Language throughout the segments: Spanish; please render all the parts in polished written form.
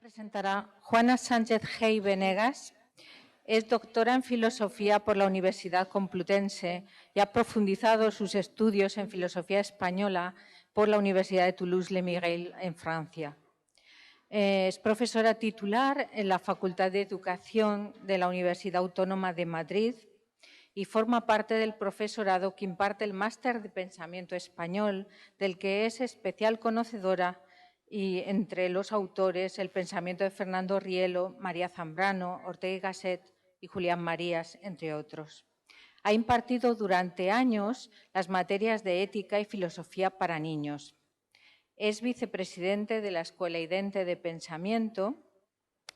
Presentará Juana Sánchez Gey Venegas. Es doctora en Filosofía por la Universidad Complutense y ha profundizado sus estudios en Filosofía Española por la Universidad de Toulouse-Le Miguel en Francia. Es profesora titular en la Facultad de Educación de la Universidad Autónoma de Madrid y forma parte del profesorado que imparte el Máster de Pensamiento Español, del que es especial conocedora, y entre los autores el pensamiento de Fernando Rielo, María Zambrano, Ortega y Gasset y Julián Marías, entre otros. Ha impartido durante años las materias de ética y filosofía para niños. Es vicepresidente de la Escuela Idente de Pensamiento,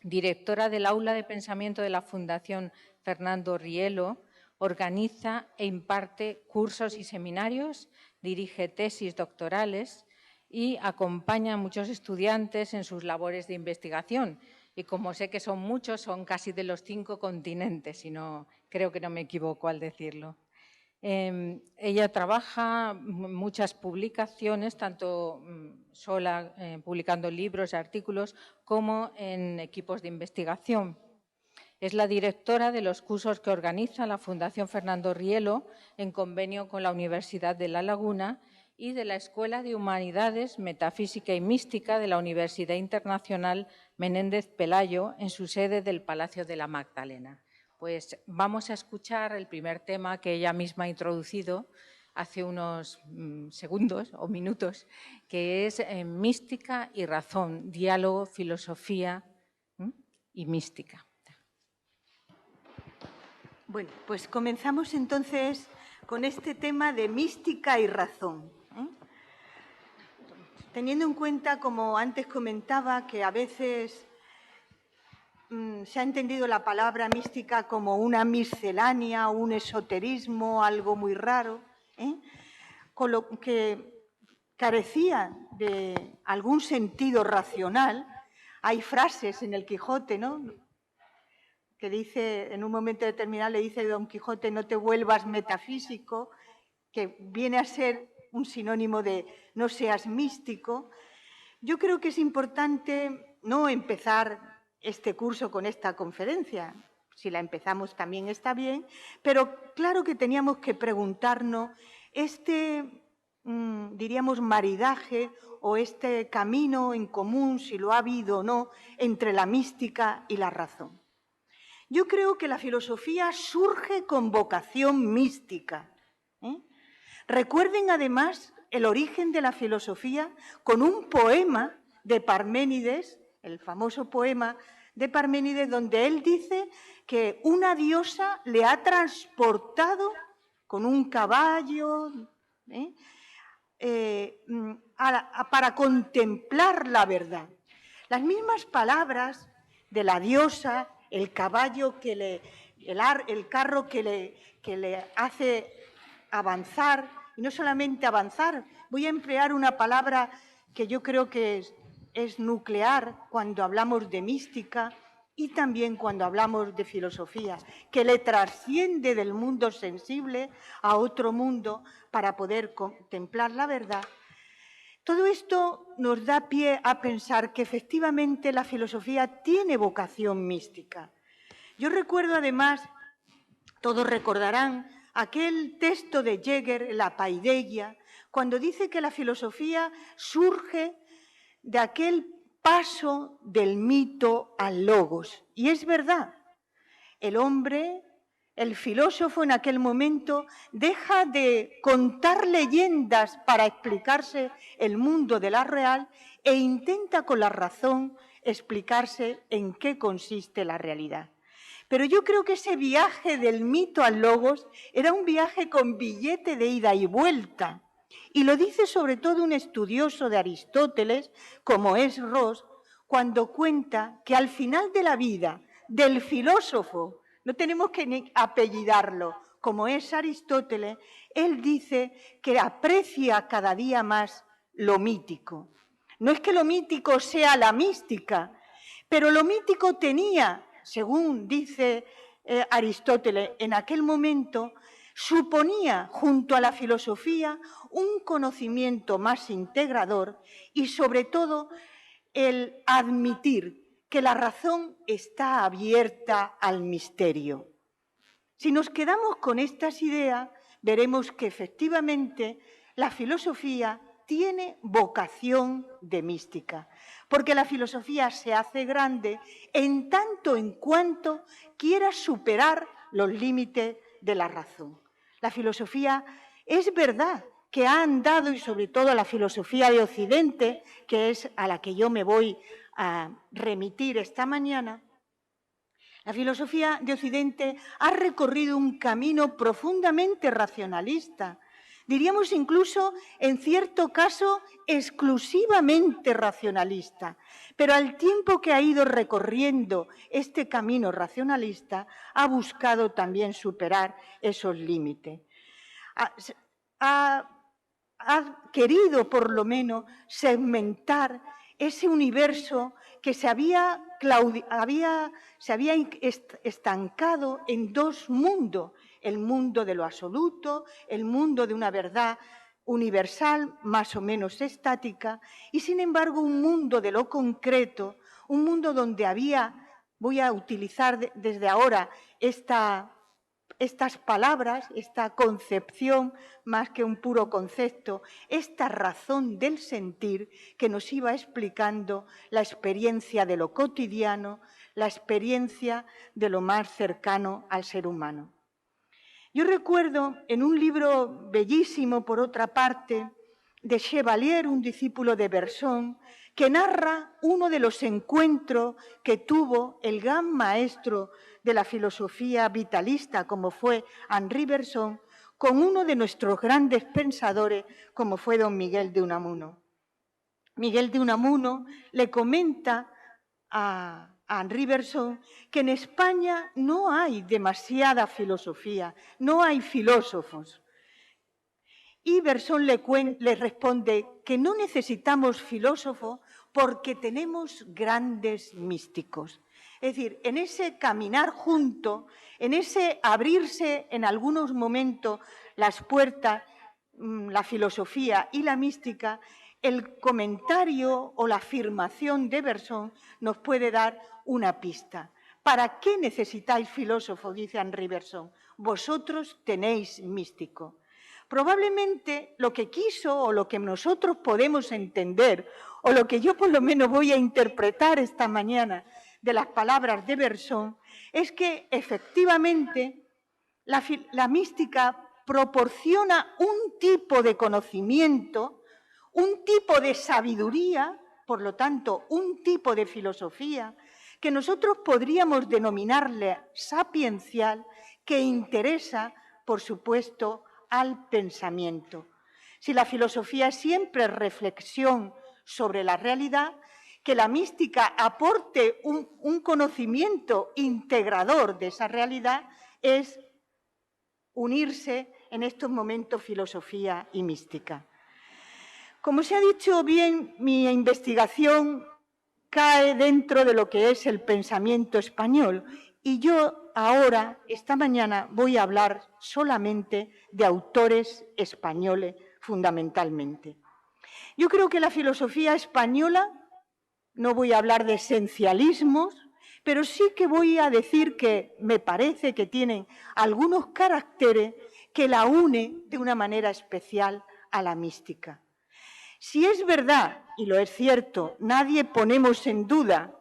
directora del Aula de Pensamiento de la Fundación Fernando Rielo, organiza e imparte cursos y seminarios, dirige tesis doctorales y acompaña a muchos estudiantes en sus labores de investigación. Y como sé que son muchos, son casi de los 5 continentes, y no, creo que no me equivoco al decirlo. Ella trabaja muchas publicaciones, tanto sola, publicando libros y artículos, como en equipos de investigación. Es la directora de los cursos que organiza la Fundación Fernando Rielo en convenio con la Universidad de La Laguna y de la Escuela de Humanidades, Metafísica y Mística de la Universidad Internacional Menéndez Pelayo en su sede del Palacio de la Magdalena. Pues vamos a escuchar el primer tema que ella misma ha introducido hace unos segundos o minutos, que es Mística y Razón, diálogo, filosofía y mística. Bueno, pues comenzamos entonces con este tema de mística y razón. Teniendo en cuenta, como antes comentaba, que a veces se ha entendido la palabra mística como una miscelánea, un esoterismo, algo muy raro, con lo que carecía de algún sentido racional. Hay frases en el Quijote, ¿no?, que dice, en un momento determinado le dice Don Quijote, no te vuelvas metafísico, que viene a ser un sinónimo de no seas místico. Yo creo que es importante no empezar este curso con esta conferencia. Si la empezamos también está bien, pero claro que teníamos que preguntarnos diríamos, maridaje o este camino en común, si lo ha habido o no, entre la mística y la razón. Yo creo que la filosofía surge con vocación mística. Recuerden además el origen de la filosofía con un poema de Parménides, el famoso poema de Parménides, donde él dice que una diosa le ha transportado con un caballo para contemplar la verdad. Las mismas palabras de la diosa, el caballo el carro que le hace avanzar, y no solamente avanzar, voy a emplear una palabra que yo creo que es nuclear cuando hablamos de mística y también cuando hablamos de filosofía, que le trasciende del mundo sensible a otro mundo para poder contemplar la verdad. Todo esto nos da pie a pensar que efectivamente la filosofía tiene vocación mística. Yo recuerdo además, todos recordarán, aquel texto de Jäger, la Paideia, cuando dice que la filosofía surge de aquel paso del mito al logos. Y es verdad, el hombre, el filósofo en aquel momento, deja de contar leyendas para explicarse el mundo de la real e intenta con la razón explicarse en qué consiste la realidad. Pero yo creo que ese viaje del mito al logos era un viaje con billete de ida y vuelta. Y lo dice sobre todo un estudioso de Aristóteles, como es Ross, cuando cuenta que al final de la vida del filósofo, no tenemos que ni apellidarlo, como es Aristóteles, él dice que aprecia cada día más lo mítico. No es que lo mítico sea la mística, pero lo mítico tenía, según dice Aristóteles, en aquel momento suponía, junto a la filosofía, un conocimiento más integrador y, sobre todo, el admitir que la razón está abierta al misterio. Si nos quedamos con estas ideas, veremos que efectivamente la filosofía tiene vocación de mística, porque la filosofía se hace grande en tanto en cuanto quiera superar los límites de la razón. La filosofía es verdad que ha andado, y sobre todo la filosofía de Occidente, que es a la que yo me voy a remitir esta mañana, la filosofía de Occidente ha recorrido un camino profundamente racionalista, diríamos incluso, en cierto caso, exclusivamente racionalista. Pero al tiempo que ha ido recorriendo este camino racionalista, ha buscado también superar esos límites. Ha querido, por lo menos, segmentar ese universo que se había estancado en dos mundos, el mundo de lo absoluto, el mundo de una verdad universal más o menos estática, y sin embargo un mundo de lo concreto, un mundo donde había, voy a utilizar desde ahora estas palabras, esta concepción, más que un puro concepto, esta razón del sentir que nos iba explicando la experiencia de lo cotidiano, la experiencia de lo más cercano al ser humano. Yo recuerdo en un libro bellísimo, por otra parte, de Chevalier, un discípulo de Bergson, que narra uno de los encuentros que tuvo el gran maestro de la filosofía vitalista, como fue Henri Bergson, con uno de nuestros grandes pensadores, como fue don Miguel de Unamuno. Miguel de Unamuno le comenta a Henri Bergson que en España no hay demasiada filosofía, no hay filósofos. Y Bergson le responde que no necesitamos filósofos porque tenemos grandes místicos. Es decir, en ese caminar junto, en ese abrirse en algunos momentos las puertas, la filosofía y la mística, el comentario o la afirmación de Bergson nos puede dar una pista. ¿Para qué necesitáis filósofos?, dice Henri Bergson. Vosotros tenéis místico. Probablemente lo que quiso o lo que nosotros podemos entender, o lo que yo por lo menos voy a interpretar esta mañana de las palabras de Bergson, es que efectivamente la mística proporciona un tipo de conocimiento, un tipo de sabiduría, por lo tanto, un tipo de filosofía que nosotros podríamos denominarle sapiencial, que interesa, por supuesto, al pensamiento. Si la filosofía es siempre reflexión sobre la realidad, que la mística aporte un conocimiento integrador de esa realidad es unirse en estos momentos filosofía y mística. Como se ha dicho bien, mi investigación cae dentro de lo que es el pensamiento español y yo ahora, esta mañana, voy a hablar solamente de autores españoles fundamentalmente. Yo creo que la filosofía española, no voy a hablar de esencialismos, pero sí que voy a decir que me parece que tienen algunos caracteres que la unen de una manera especial a la mística. Si es verdad, y lo es cierto, nadie ponemos en duda,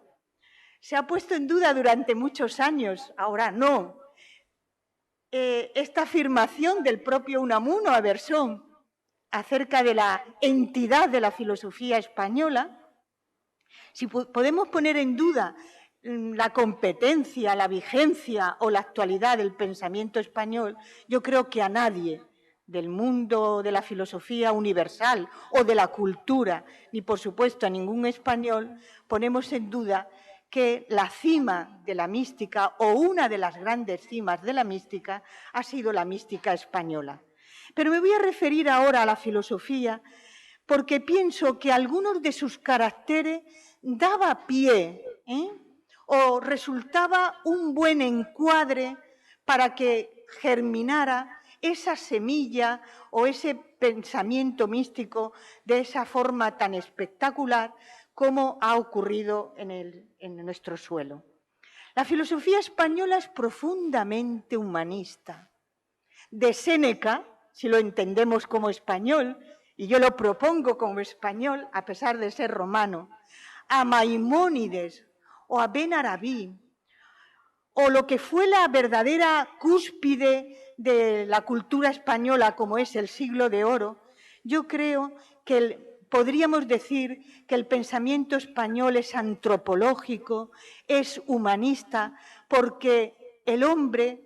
se ha puesto en duda durante muchos años, ahora no, esta afirmación del propio Unamuno a Bergson acerca de la entidad de la filosofía española, si podemos poner en duda la competencia, la vigencia o la actualidad del pensamiento español, yo creo que a nadie del mundo de la filosofía universal o de la cultura, ni por supuesto a ningún español, ponemos en duda que la cima de la mística o una de las grandes cimas de la mística ha sido la mística española. Pero me voy a referir ahora a la filosofía porque pienso que algunos de sus caracteres daba pie o resultaba un buen encuadre para que germinara esa semilla o ese pensamiento místico de esa forma tan espectacular como ha ocurrido en nuestro suelo. La filosofía española es profundamente humanista. De Séneca, si lo entendemos como español, y yo lo propongo como español, a pesar de ser romano, a Maimónides o a Ben Arabí, o lo que fue la verdadera cúspide de la cultura española, como es el Siglo de Oro, yo creo que podríamos decir que el pensamiento español es antropológico, es humanista, porque el hombre,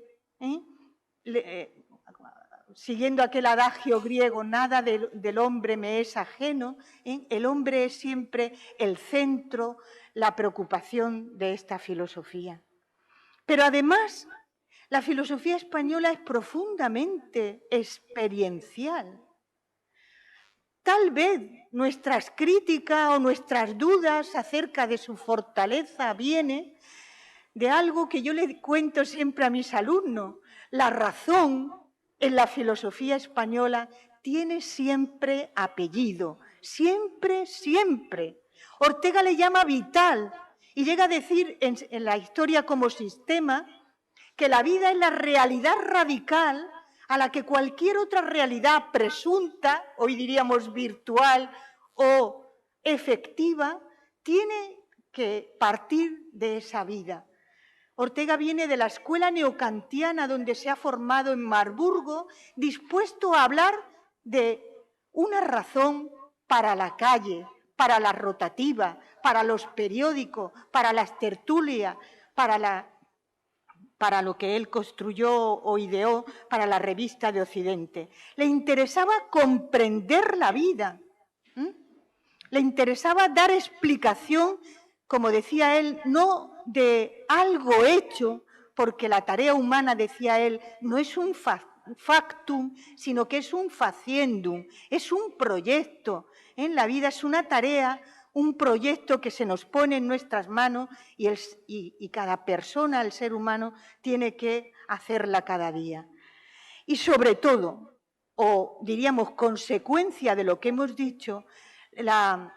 siguiendo aquel adagio griego, nada del hombre me es ajeno, el hombre es siempre el centro, la preocupación de esta filosofía. Pero además, la filosofía española es profundamente experiencial. Tal vez nuestras críticas o nuestras dudas acerca de su fortaleza viene de algo que yo le cuento siempre a mis alumnos. La razón en la filosofía española tiene siempre apellido, siempre, siempre. Ortega le llama vital y llega a decir en la historia como sistema que la vida es la realidad radical a la que cualquier otra realidad presunta, hoy diríamos virtual o efectiva, tiene que partir de esa vida. Ortega viene de la escuela neokantiana donde se ha formado en Marburgo, dispuesto a hablar de una razón para la calle, para la rotativa, para los periódicos, para las tertulias, para lo que él construyó o ideó para la revista de Occidente. Le interesaba comprender la vida, le interesaba dar explicación, como decía él, no de algo hecho, porque la tarea humana, decía él, no es un factum, sino que es un faciendum, es un proyecto. En la vida es una tarea, un proyecto que se nos pone en nuestras manos y cada persona, el ser humano, tiene que hacerla cada día. Y sobre todo, o diríamos consecuencia de lo que hemos dicho, la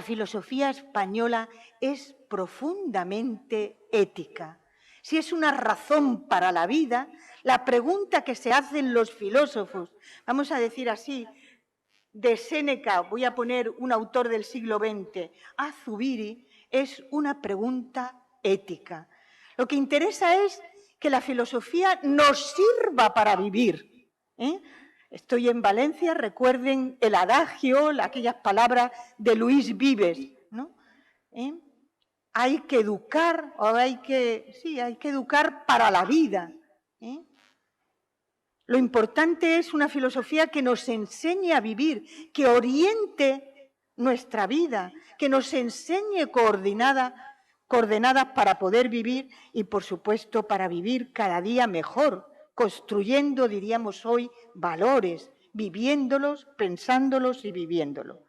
filosofía española es profundamente ética. Si es una razón para la vida, la pregunta que se hacen los filósofos, vamos a decir así, de Séneca, voy a poner un autor del siglo XX, a Zubiri, es una pregunta ética. Lo que interesa es que la filosofía nos sirva para vivir. Estoy en Valencia, recuerden el adagio, aquellas palabras de Luis Vives, ¿no? Hay que educar, o hay que educar para la vida. Lo importante es una filosofía que nos enseñe a vivir, que oriente nuestra vida, que nos enseñe coordenadas para poder vivir y, por supuesto, para vivir cada día mejor, construyendo, diríamos hoy, valores, viviéndolos, pensándolos y viviéndolos.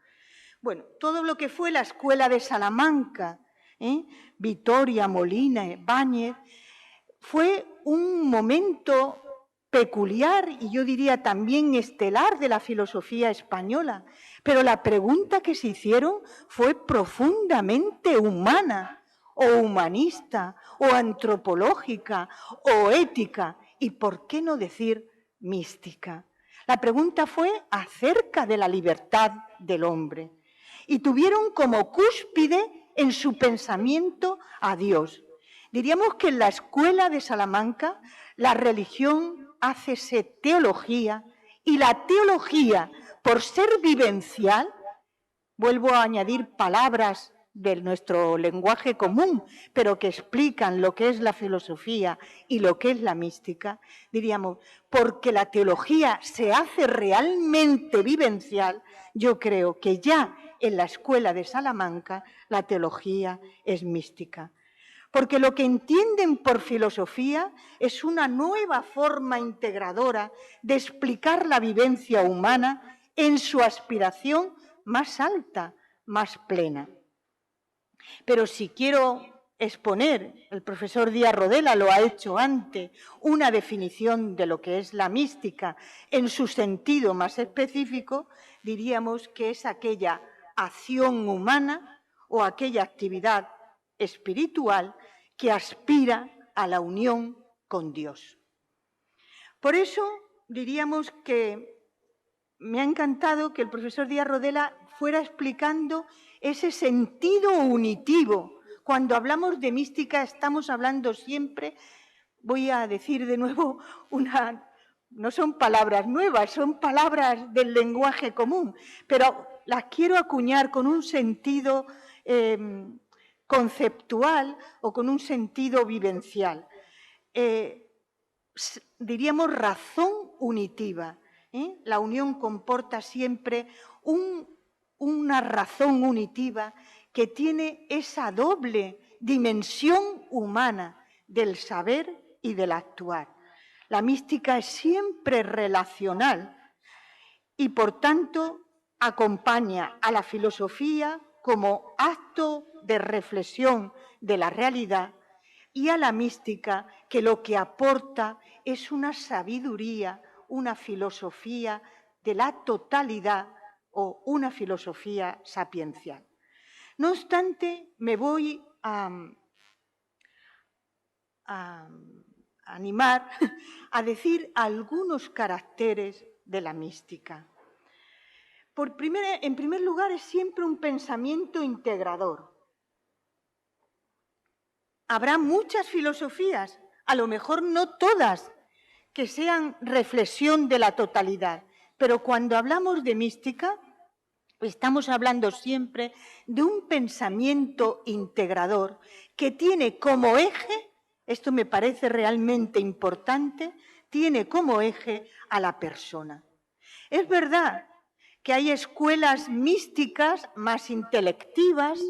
Bueno, todo lo que fue la Escuela de Salamanca, Vitoria, Molina, Báñez, fue un momento peculiar y yo diría también estelar de la filosofía española, pero la pregunta que se hicieron fue profundamente humana o humanista o antropológica o ética y, ¿por qué no decir mística? La pregunta fue acerca de la libertad del hombre y tuvieron como cúspide en su pensamiento a Dios. Diríamos que en la Escuela de Salamanca la religión hácese teología y la teología, por ser vivencial, vuelvo a añadir palabras de nuestro lenguaje común, pero que explican lo que es la filosofía y lo que es la mística, diríamos, porque la teología se hace realmente vivencial, yo creo que ya en la Escuela de Salamanca la teología es mística. Porque lo que entienden por filosofía es una nueva forma integradora de explicar la vivencia humana en su aspiración más alta, más plena. Pero si quiero exponer, el profesor Díaz Rodela lo ha hecho antes, una definición de lo que es la mística en su sentido más específico, diríamos que es aquella acción humana o aquella actividad espiritual que aspira a la unión con Dios. Por eso diríamos que me ha encantado que el profesor Díaz Rodela fuera explicando ese sentido unitivo. Cuando hablamos de mística estamos hablando siempre, voy a decir de nuevo, no son palabras nuevas, son palabras del lenguaje común, pero las quiero acuñar con un sentido conceptual o con un sentido vivencial. Diríamos razón unitiva. La unión comporta siempre una razón unitiva que tiene esa doble dimensión humana del saber y del actuar. La mística es siempre relacional y, por tanto, acompaña a la filosofía como acto de reflexión de la realidad y a la mística que lo que aporta es una sabiduría, una filosofía de la totalidad o una filosofía sapiencial. No obstante, me voy a animar a decir algunos caracteres de la mística. En primer lugar, es siempre un pensamiento integrador. Habrá muchas filosofías, a lo mejor no todas, que sean reflexión de la totalidad, pero cuando hablamos de mística, estamos hablando siempre de un pensamiento integrador que tiene como eje, esto me parece realmente importante, tiene como eje a la persona. Es verdad que hay escuelas místicas más intelectivas,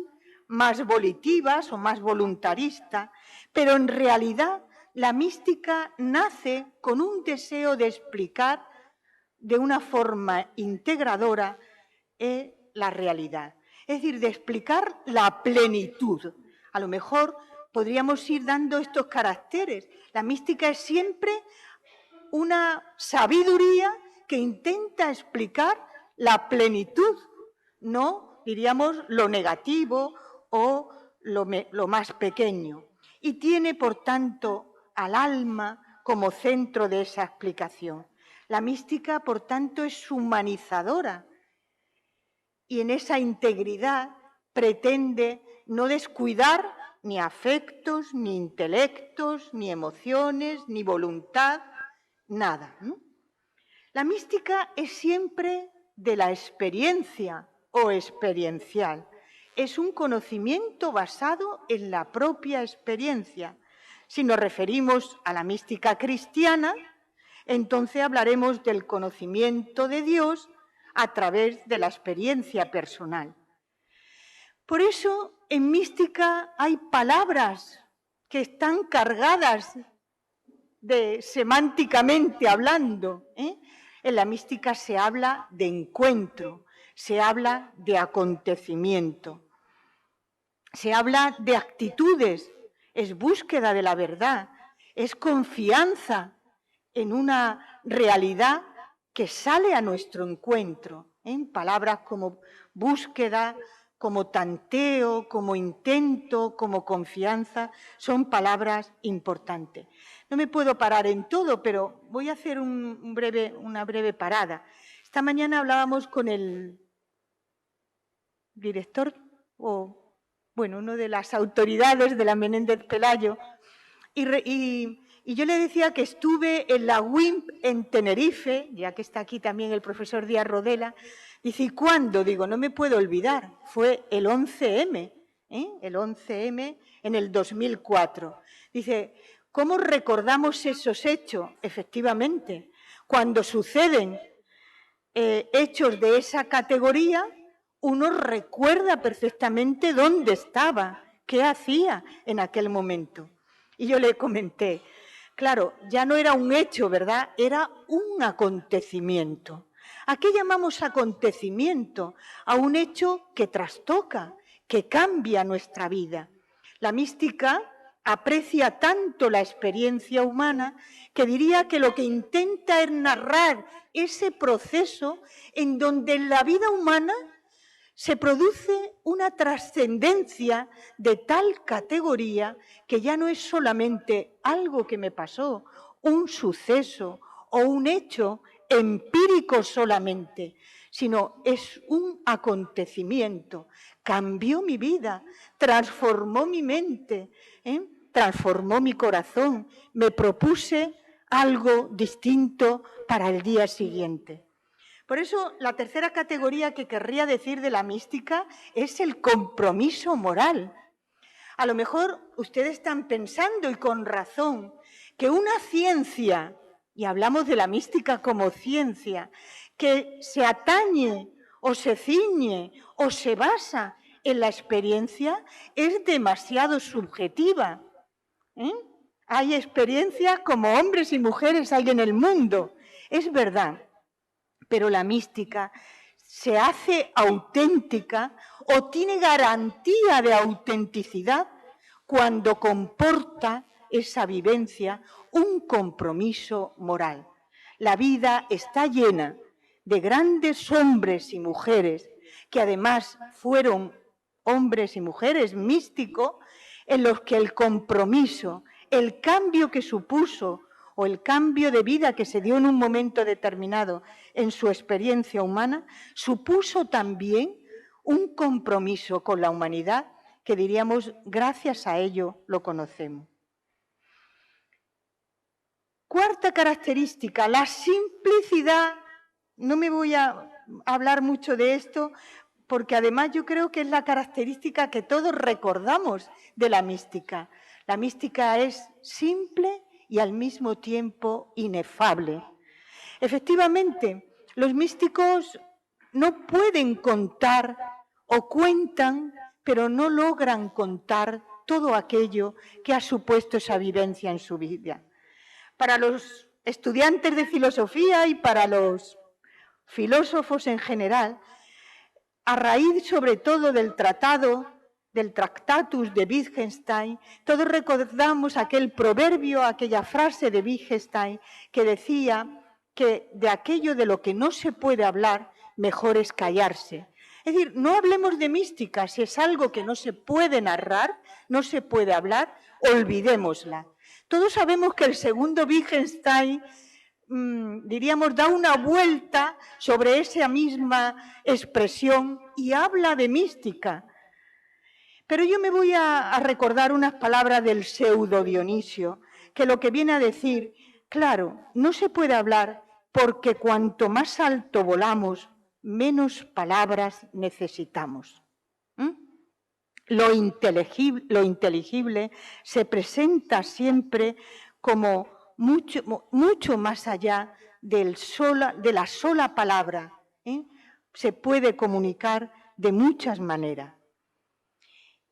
más volitivas o más voluntaristas, pero en realidad la mística nace con un deseo de explicar de una forma integradora la realidad, es decir, de explicar la plenitud. A lo mejor podríamos ir dando estos caracteres. La mística es siempre una sabiduría que intenta explicar la plenitud, no, diríamos, lo negativo o lo más pequeño. Y tiene, por tanto, al alma como centro de esa explicación. La mística, por tanto, es humanizadora y en esa integridad pretende no descuidar ni afectos, ni intelectos, ni emociones, ni voluntad, nada. La mística es siempre de la experiencia o experiencial. Es un conocimiento basado en la propia experiencia. Si nos referimos a la mística cristiana, entonces hablaremos del conocimiento de Dios a través de la experiencia personal. Por eso, en mística hay palabras que están cargadas semánticamente hablando. En la mística se habla de encuentro, se habla de acontecimiento, se habla de actitudes, es búsqueda de la verdad, es confianza en una realidad que sale a nuestro encuentro. Palabras como búsqueda, como tanteo, como intento, como confianza, son palabras importantes. No me puedo parar en todo, pero voy a hacer una breve parada. Esta mañana hablábamos con el director, uno de las autoridades de la Menéndez Pelayo, y yo le decía que estuve en la WIMP en Tenerife, ya que está aquí también el profesor Díaz Rodela. Dice, ¿y cuándo? Digo, no me puedo olvidar, fue el 11M, el 11M en el 2004. Dice, ¿cómo recordamos esos hechos? Efectivamente, cuando suceden hechos de esa categoría, uno recuerda perfectamente dónde estaba, qué hacía en aquel momento. Y yo le comenté, claro, ya no era un hecho, ¿verdad? Era un acontecimiento. ¿A qué llamamos acontecimiento? A un hecho que trastoca, que cambia nuestra vida. La mística aprecia tanto la experiencia humana que diría que lo que intenta es narrar ese proceso en donde en la vida humana se produce una trascendencia de tal categoría que ya no es solamente algo que me pasó, un suceso o un hecho empírico solamente, sino es un acontecimiento. Cambió mi vida, transformó mi mente, transformó mi corazón, me propuse algo distinto para el día siguiente. Por eso, la tercera categoría que querría decir de la mística es el compromiso moral. A lo mejor ustedes están pensando, y con razón, que una ciencia, y hablamos de la mística como ciencia, que se atañe o se ciñe o se basa en la experiencia, es demasiado subjetiva. Hay experiencias como hombres y mujeres hay en el mundo, es verdad. Pero la mística se hace auténtica o tiene garantía de autenticidad cuando comporta esa vivencia un compromiso moral. La vida está llena de grandes hombres y mujeres que además fueron hombres y mujeres místicos en los que el compromiso, el cambio que supuso o el cambio de vida que se dio en un momento determinado en su experiencia humana, supuso también un compromiso con la humanidad que diríamos, gracias a ello lo conocemos. Cuarta característica, la simplicidad. No me voy a hablar mucho de esto, porque además yo creo que es la característica que todos recordamos de la mística. La mística es simple y al mismo tiempo inefable. Efectivamente, los místicos no pueden contar o cuentan, pero no logran contar todo aquello que ha supuesto esa vivencia en su vida. Para los estudiantes de filosofía y para los filósofos en general, a raíz sobre todo del Tractatus de Wittgenstein, todos recordamos aquel proverbio, aquella frase de Wittgenstein que decía que de aquello de lo que no se puede hablar, mejor es callarse. Es decir, no hablemos de mística, si es algo que no se puede narrar, no se puede hablar, olvidémosla. Todos sabemos que el segundo Wittgenstein, diríamos, da una vuelta sobre esa misma expresión y habla de mística. Pero yo me voy a recordar unas palabras del pseudo Dionisio, que lo que viene a decir, claro, no se puede hablar porque cuanto más alto volamos, menos palabras necesitamos. Lo inteligible se presenta siempre como mucho más allá de la sola palabra. Se puede comunicar de muchas maneras.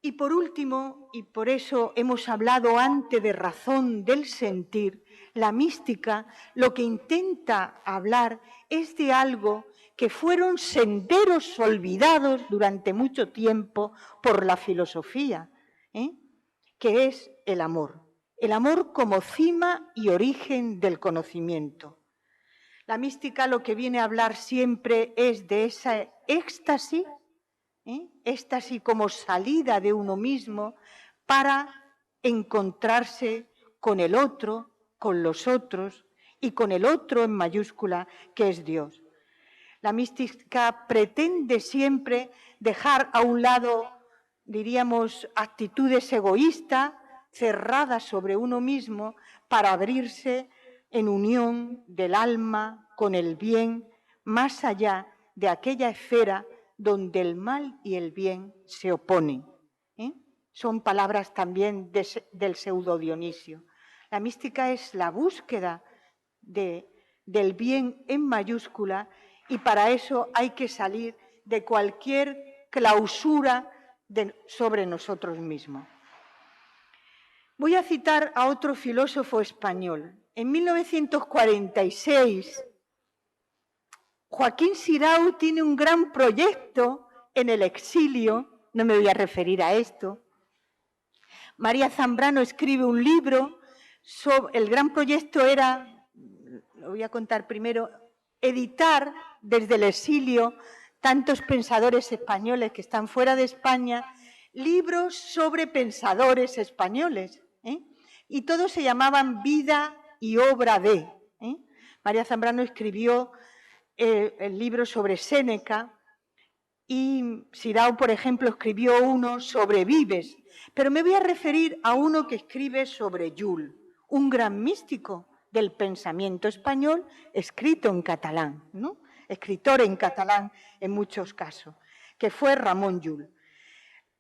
Y por último, y por eso hemos hablado antes de razón del sentir, la mística lo que intenta hablar es de algo que fueron senderos olvidados durante mucho tiempo por la filosofía, que es el amor como cima y origen del conocimiento. La mística lo que viene a hablar siempre es de esa éxtasis, éxtasis como salida de uno mismo para encontrarse con el otro, con los otros y con el otro en mayúscula que es Dios. La mística pretende siempre dejar a un lado, diríamos, actitudes egoístas, cerradas sobre uno mismo, para abrirse en unión del alma con el bien, más allá de aquella esfera donde el mal y el bien se oponen. Son palabras también del pseudo Dionisio. La mística es la búsqueda del bien en mayúscula y para eso hay que salir de cualquier clausura sobre nosotros mismos. Voy a citar a otro filósofo español. En 1946, Joaquín Xirau tiene un gran proyecto en el exilio, no me voy a referir a esto. María Zambrano escribe un libro, el gran proyecto era, lo voy a contar primero, editar desde el exilio tantos pensadores españoles que están fuera de España, libros sobre pensadores españoles, y todos se llamaban Vida y obra de. María Zambrano escribió el libro sobre Séneca y Sirao, por ejemplo, escribió uno sobre Vives, pero me voy a referir a uno que escribe sobre Llull, un gran místico del pensamiento español, escrito en catalán, ¿no? Escritor en catalán en muchos casos, que fue Ramon Llull.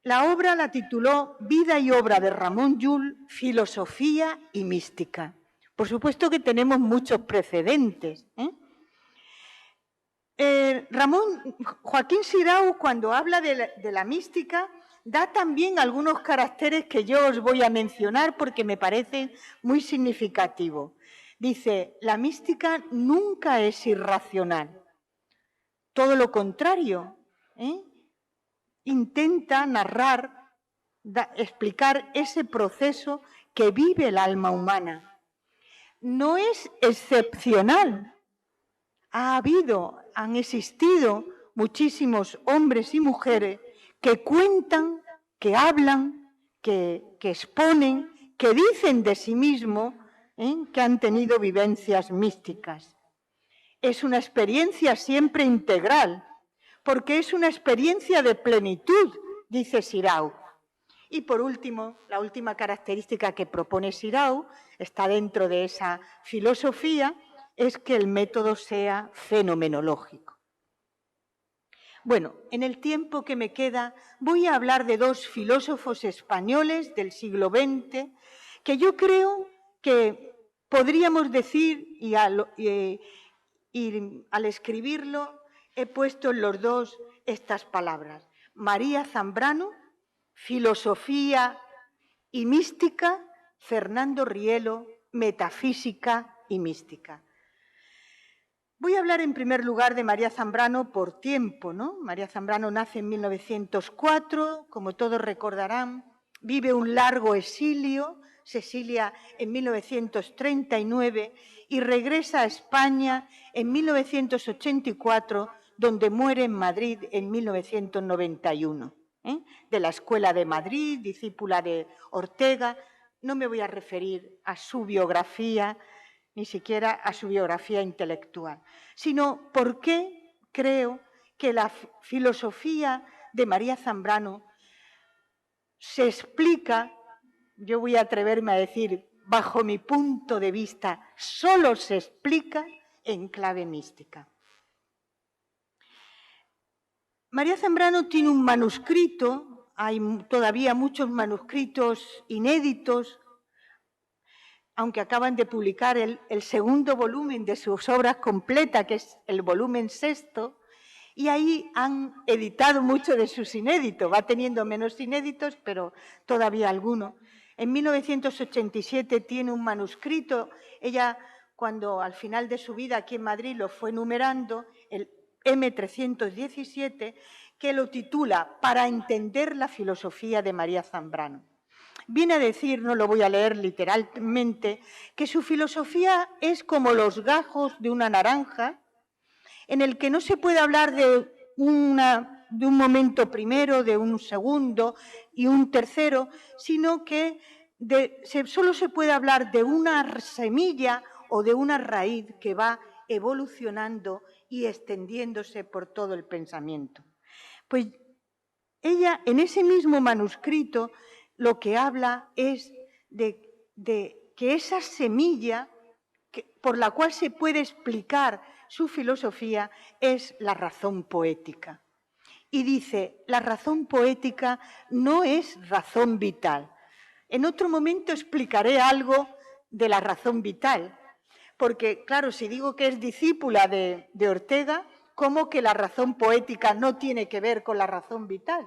La obra la tituló Vida y obra de Ramon Llull, filosofía y mística. Por supuesto que tenemos muchos precedentes. Joaquín Sirao, cuando habla de la mística, da también algunos caracteres que yo os voy a mencionar porque me parecen muy significativos. Dice, la mística nunca es irracional. Todo lo contrario, intenta narrar, explicar ese proceso que vive el alma humana. No es excepcional. Han existido muchísimos hombres y mujeres que cuentan, que hablan, que exponen, que dicen de sí mismos que han tenido vivencias místicas. Es una experiencia siempre integral, porque es una experiencia de plenitud, dice Sirao. Y por último, la última característica que propone Sirao, está dentro de esa filosofía, es que el método sea fenomenológico. Bueno, en el tiempo que me queda voy a hablar de dos filósofos españoles del siglo XX que yo creo que podríamos decir, y al escribirlo he puesto en los dos estas palabras. María Zambrano, filosofía y mística, Fernando Rielo, metafísica y mística. Voy a hablar en primer lugar de María Zambrano por tiempo, ¿no? María Zambrano nace en 1904, como todos recordarán, vive un largo exilio, se exilia en 1939 y regresa a España en 1984, donde muere en Madrid en 1991. De la Escuela de Madrid, discípula de Ortega. No me voy a referir a su biografía, ni siquiera a su biografía intelectual, sino por qué creo que la filosofía de María Zambrano se explica, yo voy a atreverme a decir, bajo mi punto de vista, solo se explica en clave mística. María Zambrano tiene un manuscrito, hay todavía muchos manuscritos inéditos, aunque acaban de publicar el segundo volumen de sus obras completas, que es el volumen sexto, y ahí han editado muchos de sus inéditos, va teniendo menos inéditos, pero todavía algunos. En 1987 tiene un manuscrito, ella cuando al final de su vida aquí en Madrid lo fue numerando, el M317, que lo titula Para entender la filosofía de María Zambrano. Viene a decir, no lo voy a leer literalmente, que su filosofía es como los gajos de una naranja, en el que no se puede hablar de un momento primero, de un segundo y un tercero, sino que solo se puede hablar de una semilla o de una raíz que va evolucionando y extendiéndose por todo el pensamiento. Pues ella, en ese mismo manuscrito, lo que habla es de que esa semilla por la cual se puede explicar su filosofía es la razón poética. Y dice, la razón poética no es razón vital. En otro momento explicaré algo de la razón vital, porque, claro, si digo que es discípula de Ortega, ¿cómo que la razón poética no tiene que ver con la razón vital?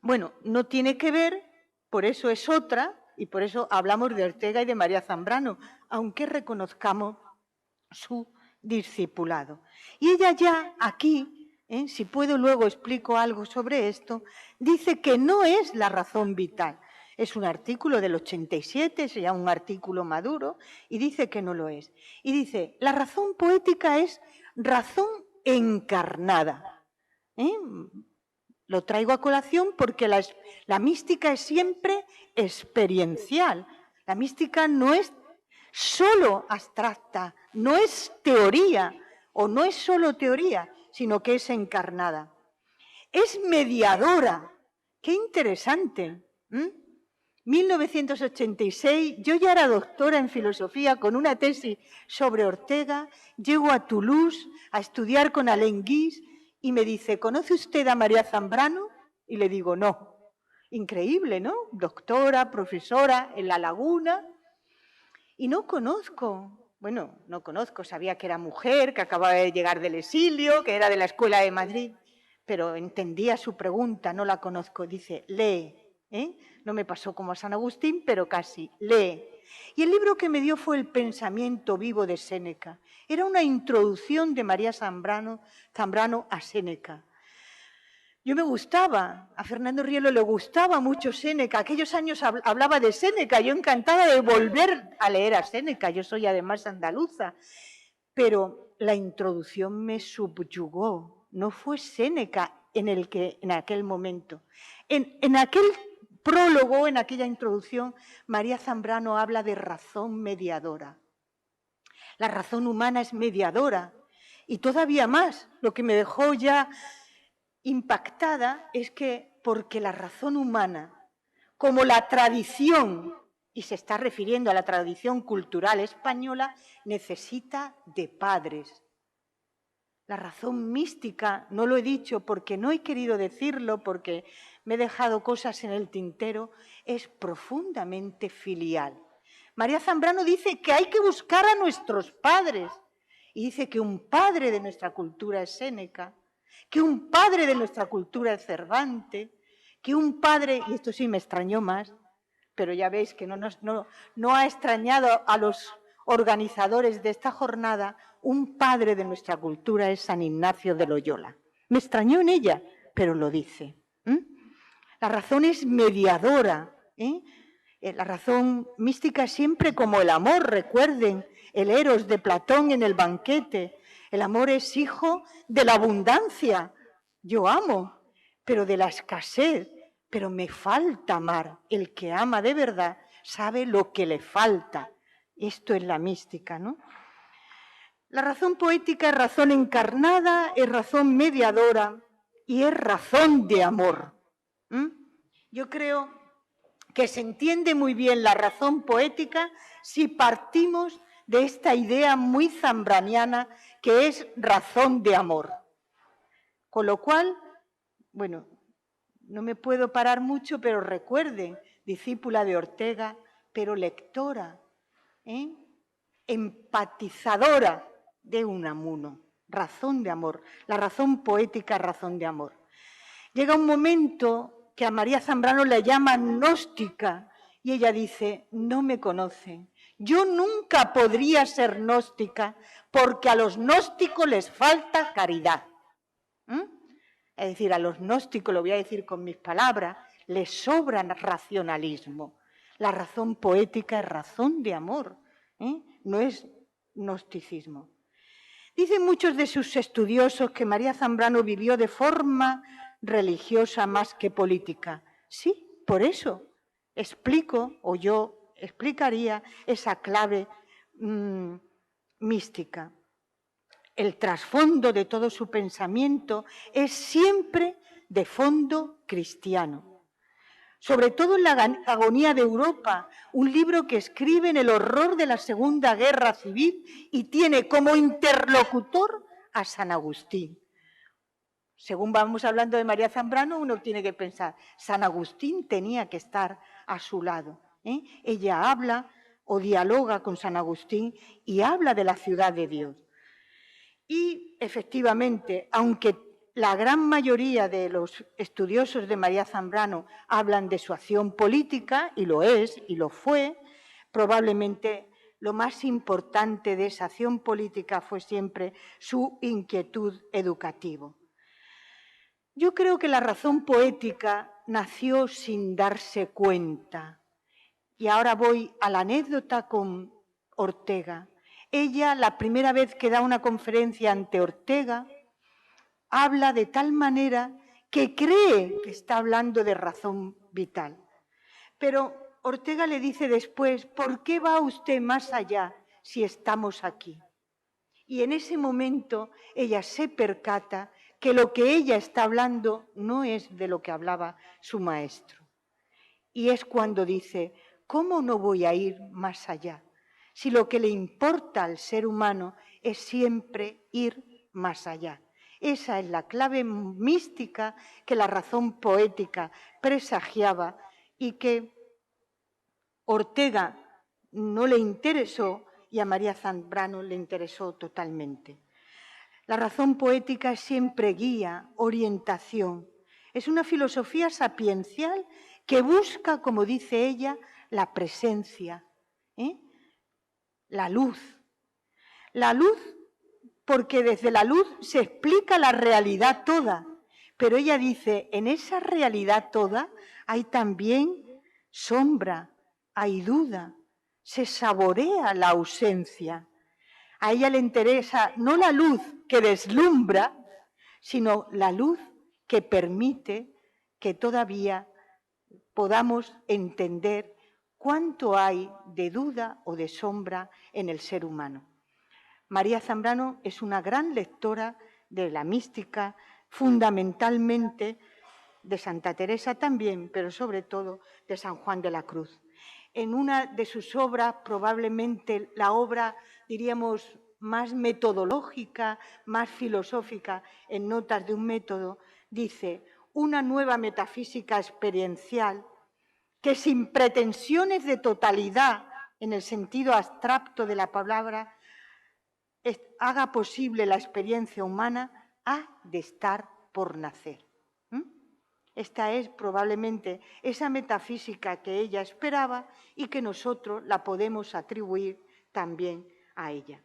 Bueno, no tiene que ver, por eso es otra, y por eso hablamos de Ortega y de María Zambrano, aunque reconozcamos su discipulado. Y ella ya aquí, si puedo luego explico algo sobre esto, dice que no es la razón vital. Es un artículo del 87, sería un artículo maduro, y dice que no lo es. Y dice, la razón poética es razón encarnada. Lo traigo a colación porque la mística es siempre experiencial. La mística no es solo abstracta, no es teoría o no es solo teoría, sino que es encarnada. Es mediadora. ¡Qué interesante! 1986, yo ya era doctora en filosofía con una tesis sobre Ortega, llego a Toulouse a estudiar con Alain Guise y me dice, ¿conoce usted a María Zambrano? Y le digo, no. Increíble, ¿no? Doctora, profesora en La Laguna. Y no conozco, sabía que era mujer, que acababa de llegar del exilio, que era de la Escuela de Madrid, pero entendía su pregunta, no la conozco. Dice, lee, no me pasó como a San Agustín, pero casi, lee. Y el libro que me dio fue El pensamiento vivo de Séneca. Era una introducción de María Zambrano a Séneca. Yo me gustaba, a Fernando Rielo le gustaba mucho Séneca. Aquellos años hablaba de Séneca, yo encantada de volver a leer a Séneca. Yo soy además andaluza. Pero la introducción me subyugó. No fue Séneca en aquel momento. En aquel prólogo, en aquella introducción, María Zambrano habla de razón mediadora. La razón humana es mediadora. Y todavía más, lo que me dejó ya impactada es que porque la razón humana, como la tradición, y se está refiriendo a la tradición cultural española, necesita de padres. La razón mística, no lo he dicho porque no he querido decirlo, porque me he dejado cosas en el tintero, es profundamente filial. María Zambrano dice que hay que buscar a nuestros padres y dice que un padre de nuestra cultura es Séneca, que un padre de nuestra cultura es Cervantes, que un padre, y esto sí me extrañó más, pero ya veis que no ha extrañado a los organizadores de esta jornada, un padre de nuestra cultura es San Ignacio de Loyola. Me extrañó en ella, pero lo dice. La razón es mediadora. La razón mística es siempre como el amor, recuerden, el Eros de Platón en el banquete. El amor es hijo de la abundancia. Yo amo, pero de la escasez. Pero me falta amar. El que ama de verdad sabe lo que le falta. Esto es la mística, ¿no? La razón poética es razón encarnada, es razón mediadora y es razón de amor. Yo creo que se entiende muy bien la razón poética si partimos de esta idea muy zambraniana que es razón de amor. Con lo cual, bueno, no me puedo parar mucho, pero recuerden, discípula de Ortega, pero lectora, empatizadora de Unamuno, razón de amor, la razón poética, razón de amor. Llega un momento que a María Zambrano la llaman gnóstica y ella dice, no me conocen, yo nunca podría ser gnóstica porque a los gnósticos les falta caridad. Es decir, a los gnósticos, lo voy a decir con mis palabras, les sobra racionalismo. La razón poética es razón de amor, no es gnosticismo. Dicen muchos de sus estudiosos que María Zambrano vivió de forma religiosa más que política. Sí, por eso explico, o yo explicaría esa clave mística. El trasfondo de todo su pensamiento es siempre de fondo cristiano. Sobre todo en la agonía de Europa, un libro que escribe en el horror de la Segunda Guerra Civil y tiene como interlocutor a San Agustín. Según vamos hablando de María Zambrano, uno tiene que pensar, San Agustín tenía que estar a su lado. Ella habla o dialoga con San Agustín y habla de la ciudad de Dios. Y efectivamente, aunque la gran mayoría de los estudiosos de María Zambrano hablan de su acción política, y lo es, y lo fue, probablemente lo más importante de esa acción política fue siempre su inquietud educativa. Yo creo que la razón poética nació sin darse cuenta. Y ahora voy a la anécdota con Ortega. Ella, la primera vez que da una conferencia ante Ortega, habla de tal manera que cree que está hablando de razón vital. Pero Ortega le dice después, ¿por qué va usted más allá si estamos aquí? Y en ese momento ella se percata que lo que ella está hablando no es de lo que hablaba su maestro. Y es cuando dice, ¿cómo no voy a ir más allá? Si lo que le importa al ser humano es siempre ir más allá. Esa es la clave mística que la razón poética presagiaba y que Ortega no le interesó y a María Zambrano le interesó totalmente. La razón poética es siempre guía, orientación. Es una filosofía sapiencial que busca, como dice ella, la presencia, la luz. La luz, porque desde la luz se explica la realidad toda, pero ella dice, en esa realidad toda hay también sombra, hay duda, se saborea la ausencia. A ella le interesa no la luz que deslumbra, sino la luz que permite que todavía podamos entender cuánto hay de duda o de sombra en el ser humano. María Zambrano es una gran lectora de la mística, fundamentalmente de Santa Teresa también, pero sobre todo de San Juan de la Cruz. En una de sus obras, probablemente la obra, diríamos, más metodológica, más filosófica, en Notas de un método, dice, una nueva metafísica experiencial que sin pretensiones de totalidad, en el sentido abstracto de la palabra, haga posible la experiencia humana, ha de estar por nacer. Esta es probablemente esa metafísica que ella esperaba y que nosotros la podemos atribuir también a ella.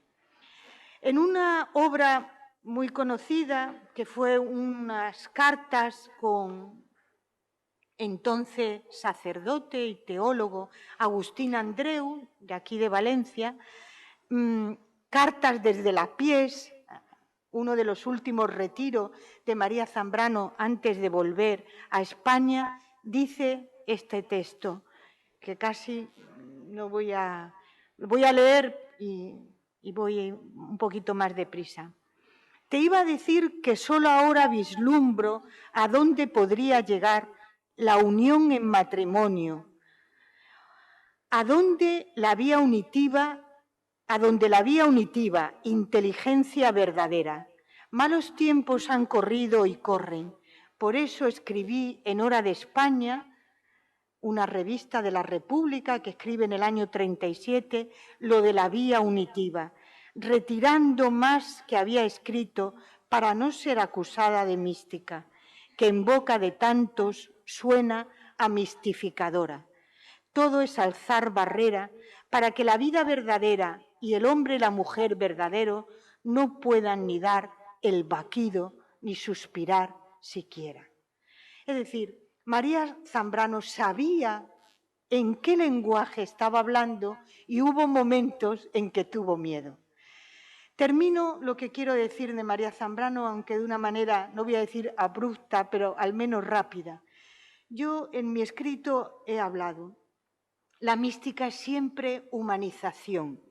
En una obra muy conocida, que fue unas cartas con entonces sacerdote y teólogo Agustín Andreu, de aquí de Valencia, cartas desde la Pies, uno de los últimos retiros de María Zambrano antes de volver a España, dice este texto, que casi no voy a leer y voy un poquito más deprisa. Te iba a decir que solo ahora vislumbro a dónde podría llegar la unión en matrimonio, a donde la vía unitiva, inteligencia verdadera. Malos tiempos han corrido y corren. Por eso escribí en Hora de España, una revista de la República que escribe en el año 37, lo de la vía unitiva, retirando más que había escrito para no ser acusada de mística, que en boca de tantos suena a mistificadora. Todo es alzar barrera para que la vida verdadera y el hombre y la mujer verdadero no puedan ni dar el vaquido ni suspirar siquiera. Es decir, María Zambrano sabía en qué lenguaje estaba hablando y hubo momentos en que tuvo miedo. Termino lo que quiero decir de María Zambrano, aunque de una manera, no voy a decir abrupta, pero al menos rápida. Yo en mi escrito he hablado. La mística es siempre humanización.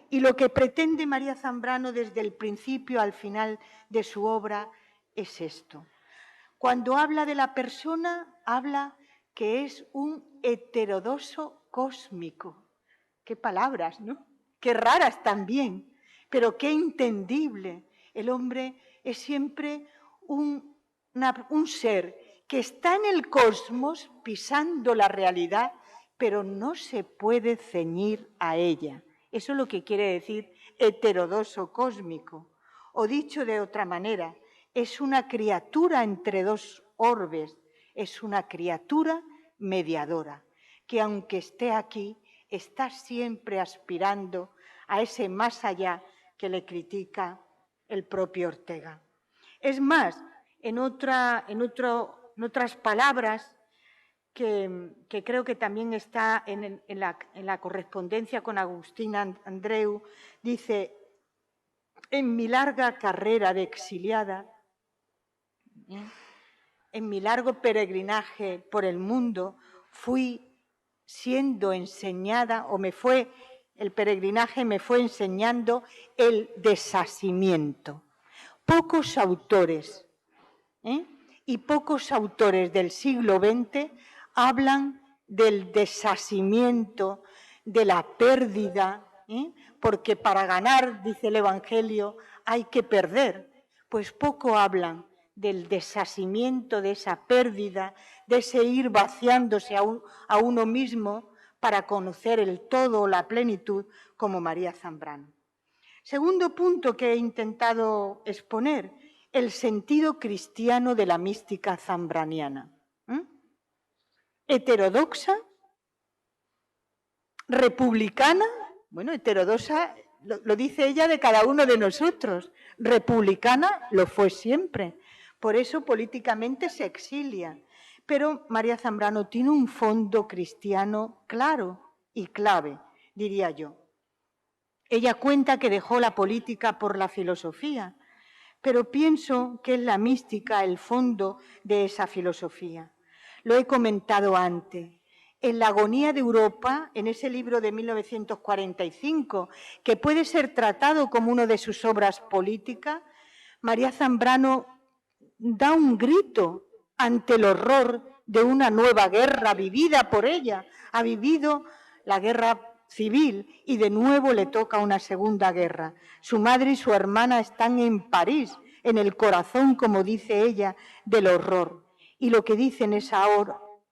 Y lo que pretende María Zambrano desde el principio al final de su obra es esto. Cuando habla de la persona, habla que es un heterodoxo cósmico. Qué palabras, ¿no? Qué raras también, pero qué entendible. El hombre es siempre un ser que está en el cosmos pisando la realidad, pero no se puede ceñir a ella. Eso es lo que quiere decir heterodoxo cósmico. O dicho de otra manera, es una criatura entre dos orbes, es una criatura mediadora, que aunque esté aquí, está siempre aspirando a ese más allá que le critica el propio Ortega. Es más, en otras palabras, que creo que también está en la correspondencia con Agustín Andreu, dice, en mi larga carrera de exiliada, En mi largo peregrinaje por el mundo fui siendo enseñada, el peregrinaje me fue enseñando el desasimiento. Pocos autores y pocos autores del siglo XX hablan del desasimiento, de la pérdida, porque para ganar, dice el Evangelio, hay que perder. Pues poco hablan del desasimiento, de esa pérdida, de ese ir vaciándose a uno mismo para conocer el todo, la plenitud, como María Zambrano. Segundo punto que he intentado exponer, el sentido cristiano de la mística zambraniana. Heterodoxa, republicana, bueno, heterodoxa lo dice ella de cada uno de nosotros, republicana lo fue siempre, por eso políticamente se exilia. Pero María Zambrano tiene un fondo cristiano claro y clave, diría yo. Ella cuenta que dejó la política por la filosofía, pero pienso que es la mística el fondo de esa filosofía. Lo he comentado antes. En la agonía de Europa, en ese libro de 1945, que puede ser tratado como una de sus obras políticas, María Zambrano da un grito ante el horror de una nueva guerra vivida por ella. Ha vivido la guerra civil y de nuevo le toca una segunda guerra. Su madre y su hermana están en París, en el corazón, como dice ella, del horror. Y lo que dice en esa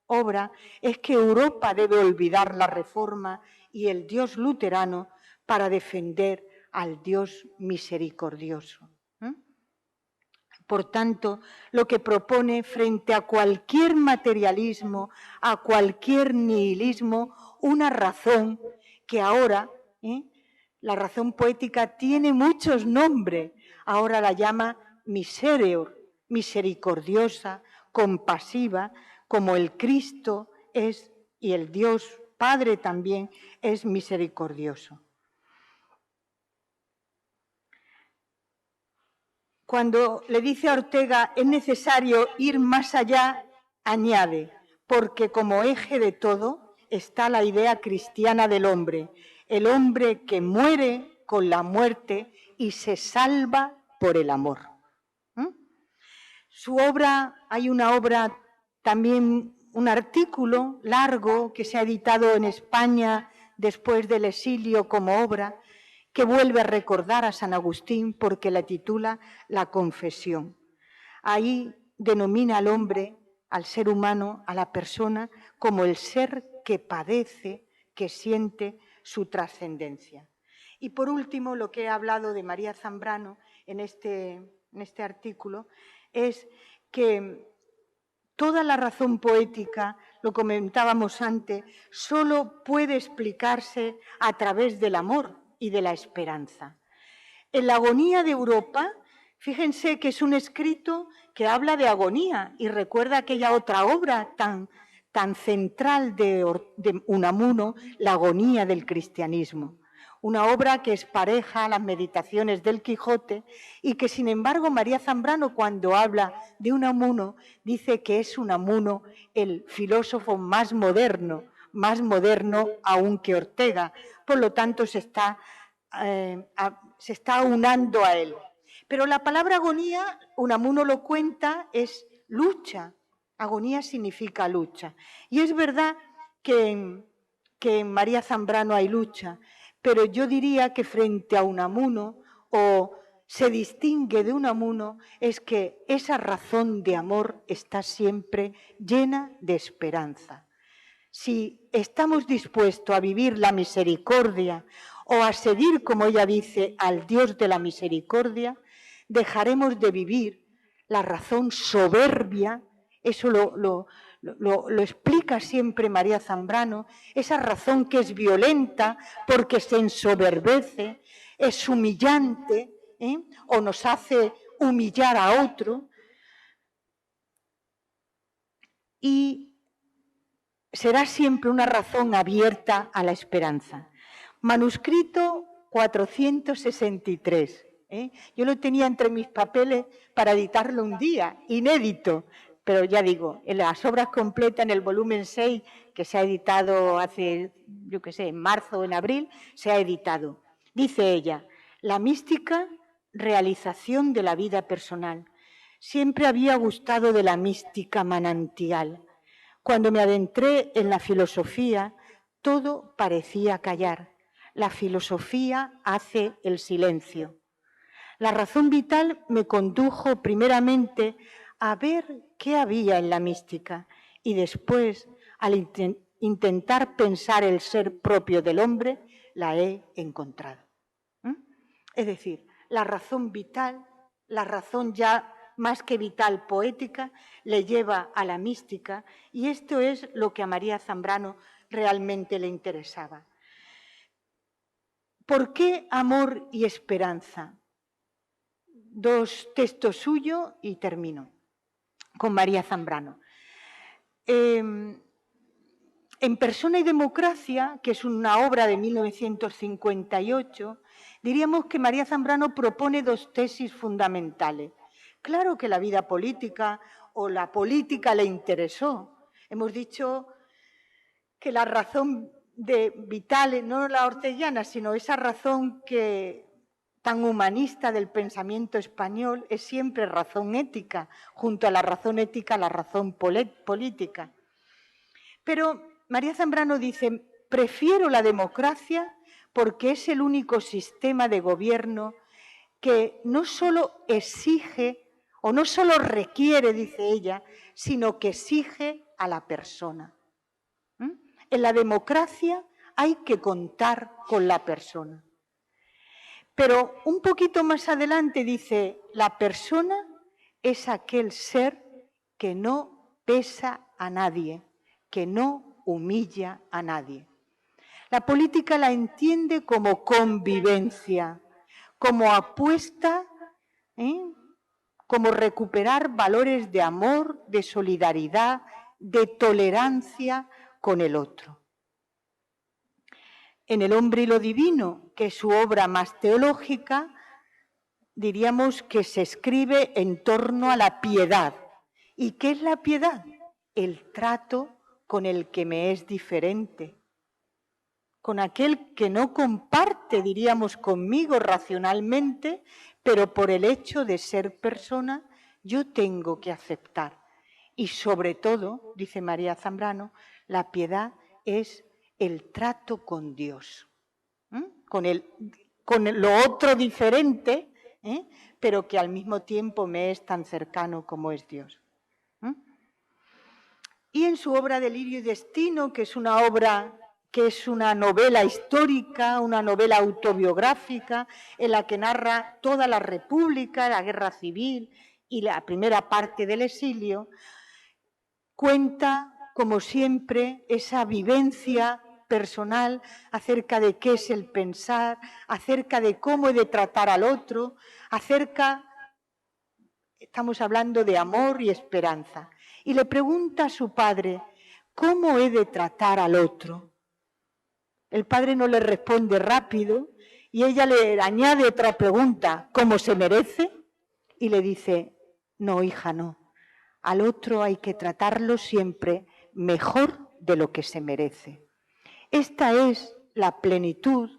obra es que Europa debe olvidar la Reforma y el Dios luterano para defender al Dios misericordioso. Por tanto, lo que propone frente a cualquier materialismo, a cualquier nihilismo, una razón que ahora, la razón poética tiene muchos nombres, ahora la llama miserior, misericordiosa, compasiva, como el Cristo es y el Dios Padre también es misericordioso. Cuando le dice a Ortega es necesario ir más allá, añade, porque como eje de todo está la idea cristiana del hombre, el hombre que muere con la muerte y se salva por el amor. Su obra, hay una obra también, un artículo largo que se ha editado en España después del exilio como obra, que vuelve a recordar a San Agustín porque la titula La Confesión. Ahí denomina al hombre, al ser humano, a la persona, como el ser que padece, que siente su trascendencia. Y por último, lo que he hablado de María Zambrano en este artículo es que toda la razón poética, lo comentábamos antes, solo puede explicarse a través del amor y de la esperanza. En la agonía de Europa, fíjense que es un escrito que habla de agonía y recuerda aquella otra obra tan central de Unamuno, La agonía del cristianismo. Una obra que es pareja a las meditaciones del Quijote y que, sin embargo, María Zambrano, cuando habla de Unamuno, dice que es Unamuno el filósofo más moderno aún que Ortega. Por lo tanto, se está aunando a él. Pero la palabra agonía, Unamuno lo cuenta, es lucha. Agonía significa lucha. Y es verdad que en María Zambrano hay lucha, pero yo diría que frente a Unamuno, o se distingue de Unamuno, es que esa razón de amor está siempre llena de esperanza. Si estamos dispuestos a vivir la misericordia o a seguir, como ella dice, al Dios de la misericordia, dejaremos de vivir la razón soberbia, eso lo explica siempre María Zambrano, esa razón que es violenta porque se ensoberbece, es humillante, o nos hace humillar a otro, y será siempre una razón abierta a la esperanza. Manuscrito 463, ¿eh? Yo lo tenía entre mis papeles para editarlo un día, inédito, pero ya digo, en las obras completas, en el volumen 6, que se ha editado hace, yo qué sé, en marzo o en abril, se ha editado. Dice ella, la mística, realización de la vida personal. Siempre había gustado de la mística manantial. Cuando me adentré en la filosofía, todo parecía callar. La filosofía hace el silencio. La razón vital me condujo primeramente a ver qué había en la mística y después, al intentar pensar el ser propio del hombre, la he encontrado. Es decir, la razón vital, la razón ya más que vital poética, le lleva a la mística y esto es lo que a María Zambrano realmente le interesaba. ¿Por qué amor y esperanza? Dos textos suyos y termino con María Zambrano. En Persona y Democracia, que es una obra de 1958, diríamos que María Zambrano propone dos tesis fundamentales. Claro que la vida política o la política le interesó. Hemos dicho que la razón vital, no la orteliana, sino esa razón tan humanista del pensamiento español, es siempre razón ética, junto a la razón ética, la razón política. Pero María Zambrano dice, prefiero la democracia porque es el único sistema de gobierno que no solo exige o no solo requiere, dice ella, sino que exige a la persona. En la democracia hay que contar con la persona. Pero un poquito más adelante dice, la persona es aquel ser que no pesa a nadie, que no humilla a nadie. La política la entiende como convivencia, como apuesta, como recuperar valores de amor, de solidaridad, de tolerancia con el otro. En El hombre y lo divino, que es su obra más teológica, diríamos que se escribe en torno a la piedad. ¿Y qué es la piedad? El trato con el que me es diferente, con aquel que no comparte, diríamos, conmigo racionalmente, pero por el hecho de ser persona, yo tengo que aceptar. Y sobre todo, dice María Zambrano, la piedad es el trato con Dios, con lo otro diferente, pero que al mismo tiempo me es tan cercano como es Dios. Y en su obra Delirio y Destino, que es una obra que es una novela histórica, una novela autobiográfica, en la que narra toda la República, la Guerra Civil y la primera parte del exilio, cuenta, como siempre, esa vivencia personal acerca de qué es el pensar, acerca de cómo he de tratar al otro, estamos hablando de amor y esperanza. Y le pregunta a su padre, ¿cómo he de tratar al otro? El padre no le responde rápido y ella le añade otra pregunta, ¿cómo se merece? Y le dice, no, hija, no. Al otro hay que tratarlo siempre mejor de lo que se merece. Esta es la plenitud,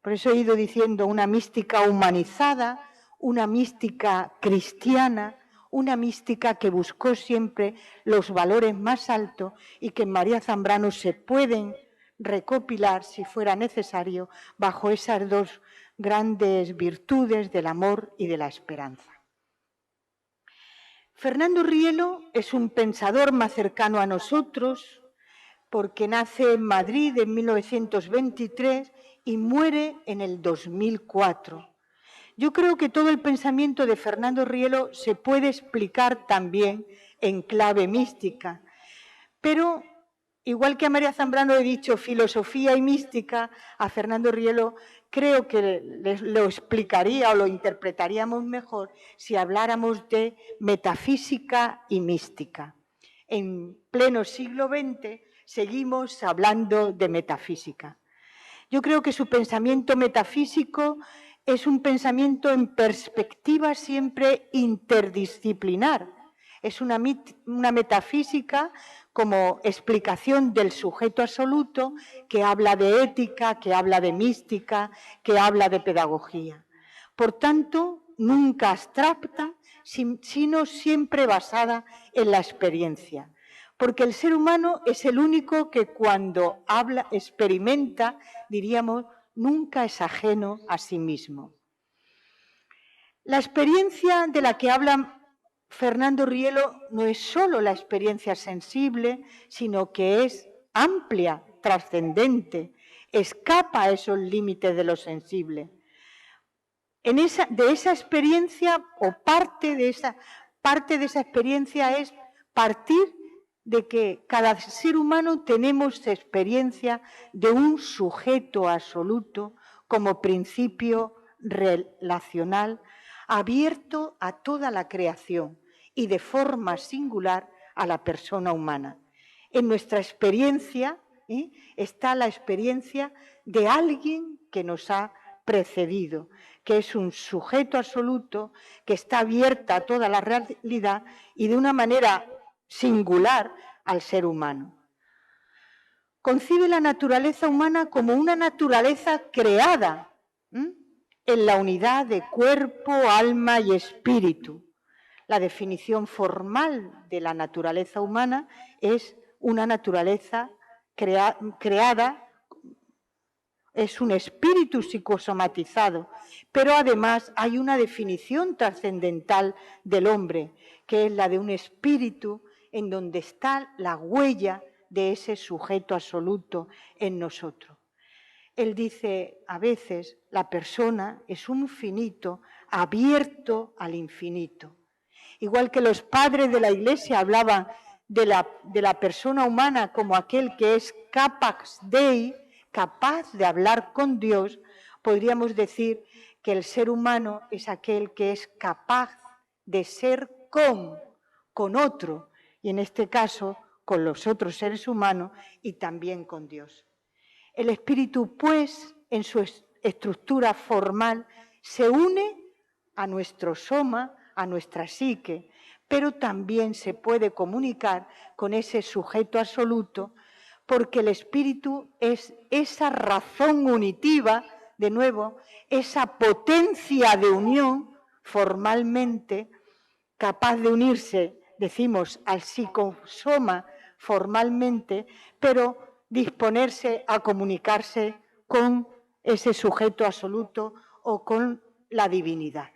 por eso he ido diciendo una mística humanizada, una mística cristiana, una mística que buscó siempre los valores más altos y que en María Zambrano se pueden recopilar, si fuera necesario, bajo esas dos grandes virtudes del amor y de la esperanza. Fernando Rielo es un pensador más cercano a nosotros porque nace en Madrid en 1923 y muere en el 2004. Yo creo que todo el pensamiento de Fernando Rielo se puede explicar también en clave mística, pero igual que a María Zambrano he dicho filosofía y mística, a Fernando Rielo creo que lo explicaría o lo interpretaríamos mejor si habláramos de metafísica y mística. En pleno siglo XX seguimos hablando de metafísica. Yo creo que su pensamiento metafísico es un pensamiento en perspectiva siempre interdisciplinar. Es una metafísica como explicación del sujeto absoluto que habla de ética, que habla de mística, que habla de pedagogía. Por tanto, nunca abstracta, sino siempre basada en la experiencia. Porque el ser humano es el único que cuando habla, experimenta, diríamos, nunca es ajeno a sí mismo. La experiencia de la que habla Fernando Rielo no es solo la experiencia sensible, sino que es amplia, trascendente, escapa a esos límites de lo sensible. De esa experiencia, o parte de esa experiencia es partir de que cada ser humano tenemos experiencia de un sujeto absoluto como principio relacional abierto a toda la creación y de forma singular a la persona humana. En nuestra experiencia está la experiencia de alguien que nos ha precedido, que es un sujeto absoluto que está abierta a toda la realidad y de una manera singular al ser humano. Concibe la naturaleza humana como una naturaleza creada en la unidad de cuerpo, alma y espíritu. La definición formal de la naturaleza humana es una naturaleza creada, es un espíritu psicosomatizado, pero además hay una definición trascendental del hombre, que es la de un espíritu en donde está la huella de ese sujeto absoluto en nosotros. Él dice, a veces, la persona es un finito abierto al infinito. Igual que los padres de la Iglesia hablaban de la persona humana como aquel que es capax Dei, capaz de hablar con Dios, podríamos decir que el ser humano es aquel que es capaz de ser con otro, y en este caso con los otros seres humanos y también con Dios. El espíritu, pues, en su estructura formal, se une a nuestro soma, a nuestra psique, pero también se puede comunicar con ese sujeto absoluto, porque el espíritu es esa razón unitiva, de nuevo, esa potencia de unión formalmente capaz de unirse, decimos, al psicosoma formalmente, pero disponerse a comunicarse con ese sujeto absoluto o con la divinidad.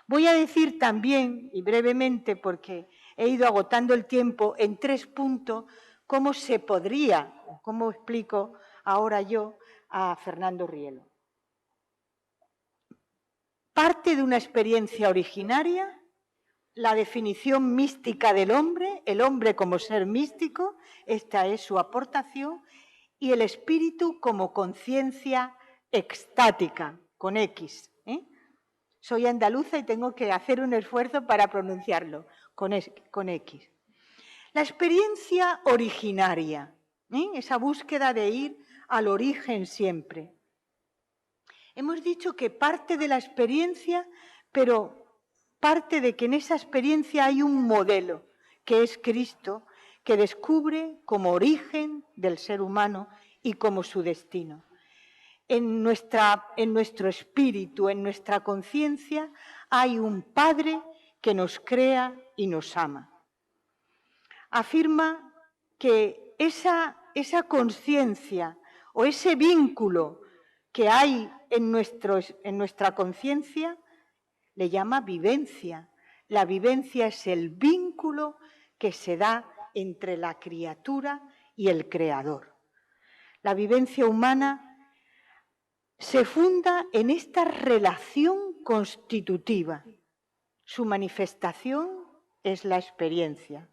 Voy a decir también, y brevemente, porque he ido agotando el tiempo, en 3 puntos, cómo se podría, cómo explico ahora yo a Fernando Rielo. Parte de una experiencia originaria, la definición mística del hombre, el hombre como ser místico, esta es su aportación, y el espíritu como conciencia extática, con X. Soy andaluza y tengo que hacer un esfuerzo para pronunciarlo, con X. La experiencia originaria, esa búsqueda de ir al origen siempre. Hemos dicho que parte de la experiencia, pero parte de que en esa experiencia hay un modelo, que es Cristo, que descubre como origen del ser humano y como su destino. En nuestro espíritu, en nuestra conciencia, hay un Padre que nos crea y nos ama. Afirma que esa conciencia o ese vínculo que hay en nuestra conciencia le llama vivencia. La vivencia es el vínculo que se da entre la criatura y el creador. La vivencia humana se funda en esta relación constitutiva. Su manifestación es la experiencia.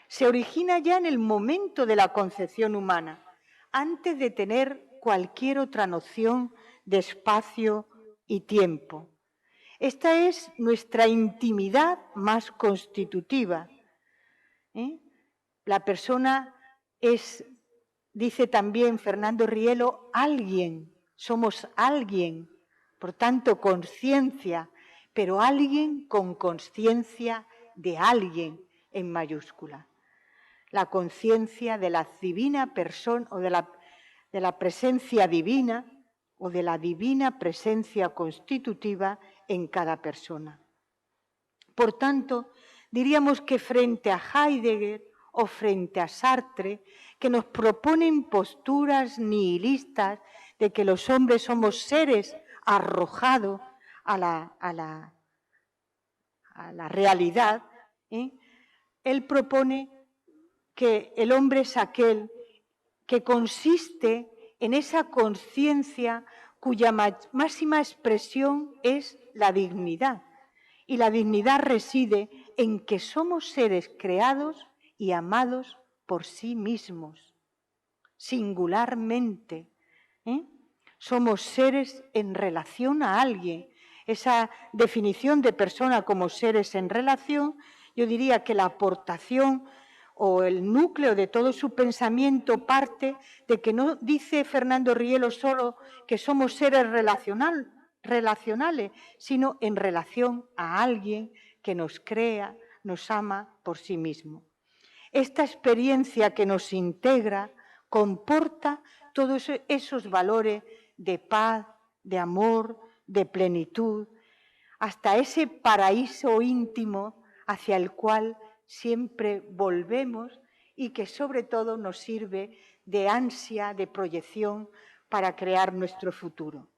Se origina ya en el momento de la concepción humana, antes de tener cualquier otra noción de espacio y tiempo. Esta es nuestra intimidad más constitutiva. La persona es, dice también Fernando Rielo, alguien, somos alguien Por tanto, conciencia, pero alguien con conciencia de alguien en mayúscula. La conciencia de la divina persona o de la presencia divina o de la divina presencia constitutiva en cada persona. Por tanto, diríamos que frente a Heidegger o frente a Sartre, que nos proponen posturas nihilistas de que los hombres somos seres arrojados a la realidad, él propone que el hombre es aquel que consiste en esa conciencia cuya máxima expresión es la dignidad. Y la dignidad reside en que somos seres creados y amados por sí mismos, singularmente. Somos seres en relación a alguien. Esa definición de persona como seres en relación, yo diría que la aportación o el núcleo de todo su pensamiento parte de que no dice Fernando Rielo solo que somos seres relacionales, sino en relación a alguien que nos crea, nos ama por sí mismo. Esta experiencia que nos integra comporta todos esos valores de paz, de amor, de plenitud, hasta ese paraíso íntimo hacia el cual siempre volvemos y que sobre todo nos sirve de ansia, de proyección para crear nuestro futuro.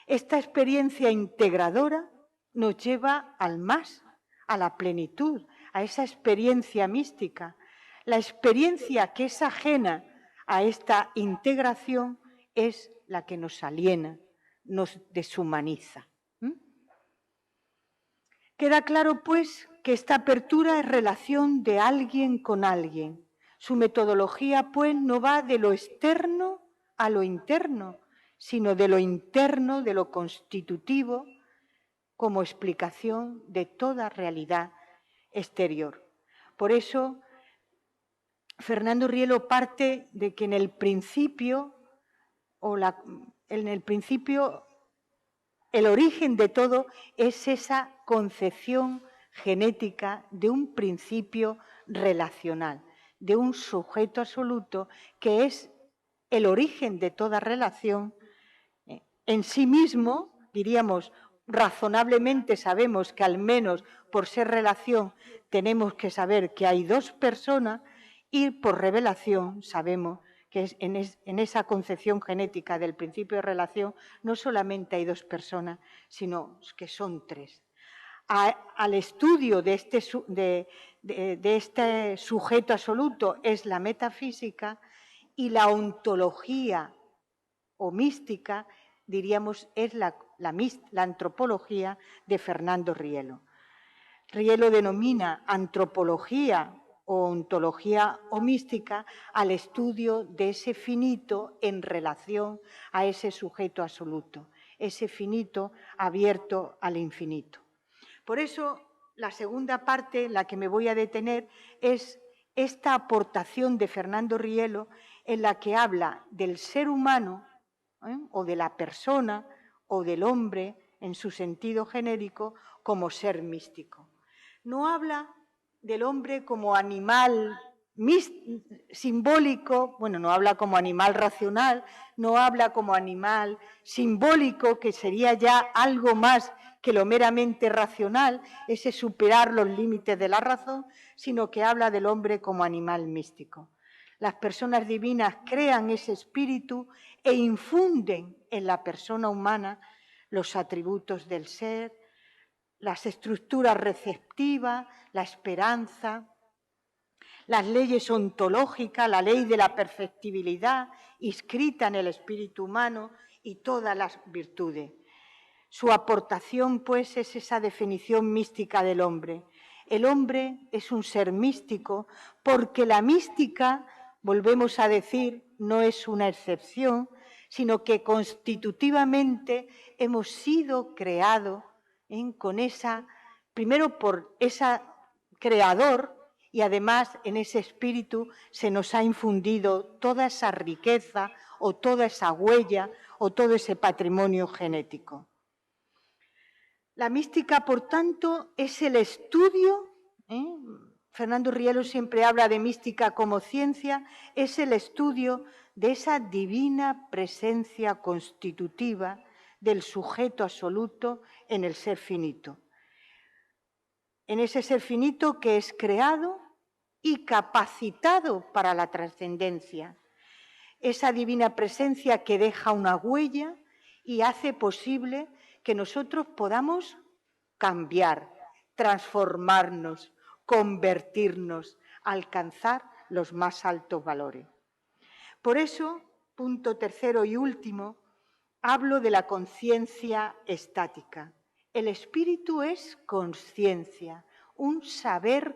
Esta experiencia integradora nos lleva al más, a la plenitud, a esa experiencia mística. La experiencia que es ajena a esta integración es la que nos aliena, nos deshumaniza. Queda claro, pues, que esta apertura es relación de alguien con alguien. Su metodología, pues, no va de lo externo a lo interno, sino de lo interno, de lo constitutivo, como explicación de toda realidad exterior. Por eso, Fernando Rielo parte de que en el principio, el origen de todo es esa concepción genética de un principio relacional, de un sujeto absoluto que es el origen de toda relación. En sí mismo, diríamos, razonablemente sabemos que al menos por ser relación tenemos que saber que hay dos personas y por revelación sabemos que en esa concepción genética del principio de relación no solamente hay dos personas, sino que son tres. Al estudio de este sujeto absoluto es la metafísica y la ontología o mística, diríamos, es la antropología de Fernando Rielo. Rielo denomina antropología o ontología o mística al estudio de ese finito en relación a ese sujeto absoluto, ese finito abierto al infinito. Por eso, la segunda parte en la que me voy a detener es esta aportación de Fernando Rielo en la que habla del ser humano o de la persona o del hombre en su sentido genérico como ser místico. No habla del hombre como animal simbólico, bueno, no habla como animal racional, no habla como animal simbólico, que sería ya algo más que lo meramente racional, ese superar los límites de la razón, sino que habla del hombre como animal místico. Las personas divinas crean ese espíritu e infunden en la persona humana los atributos del ser, las estructuras receptivas, la esperanza, las leyes ontológicas, la ley de la perfectibilidad inscrita en el espíritu humano y todas las virtudes. Su aportación, pues, es esa definición mística del hombre. El hombre es un ser místico porque la mística, volvemos a decir, no es una excepción, sino que constitutivamente hemos sido creados con primero por ese creador, y además en ese espíritu se nos ha infundido toda esa riqueza o toda esa huella o todo ese patrimonio genético. La mística, por tanto, es el estudio, Fernando Rielo siempre habla de mística como ciencia, es el estudio de esa divina presencia constitutiva del sujeto absoluto en el ser finito. En ese ser finito que es creado y capacitado para la trascendencia. Esa divina presencia que deja una huella y hace posible que nosotros podamos cambiar, transformarnos, convertirnos, alcanzar los más altos valores. Por eso, punto tercero y último, hablo de la conciencia estática. El espíritu es conciencia, un saber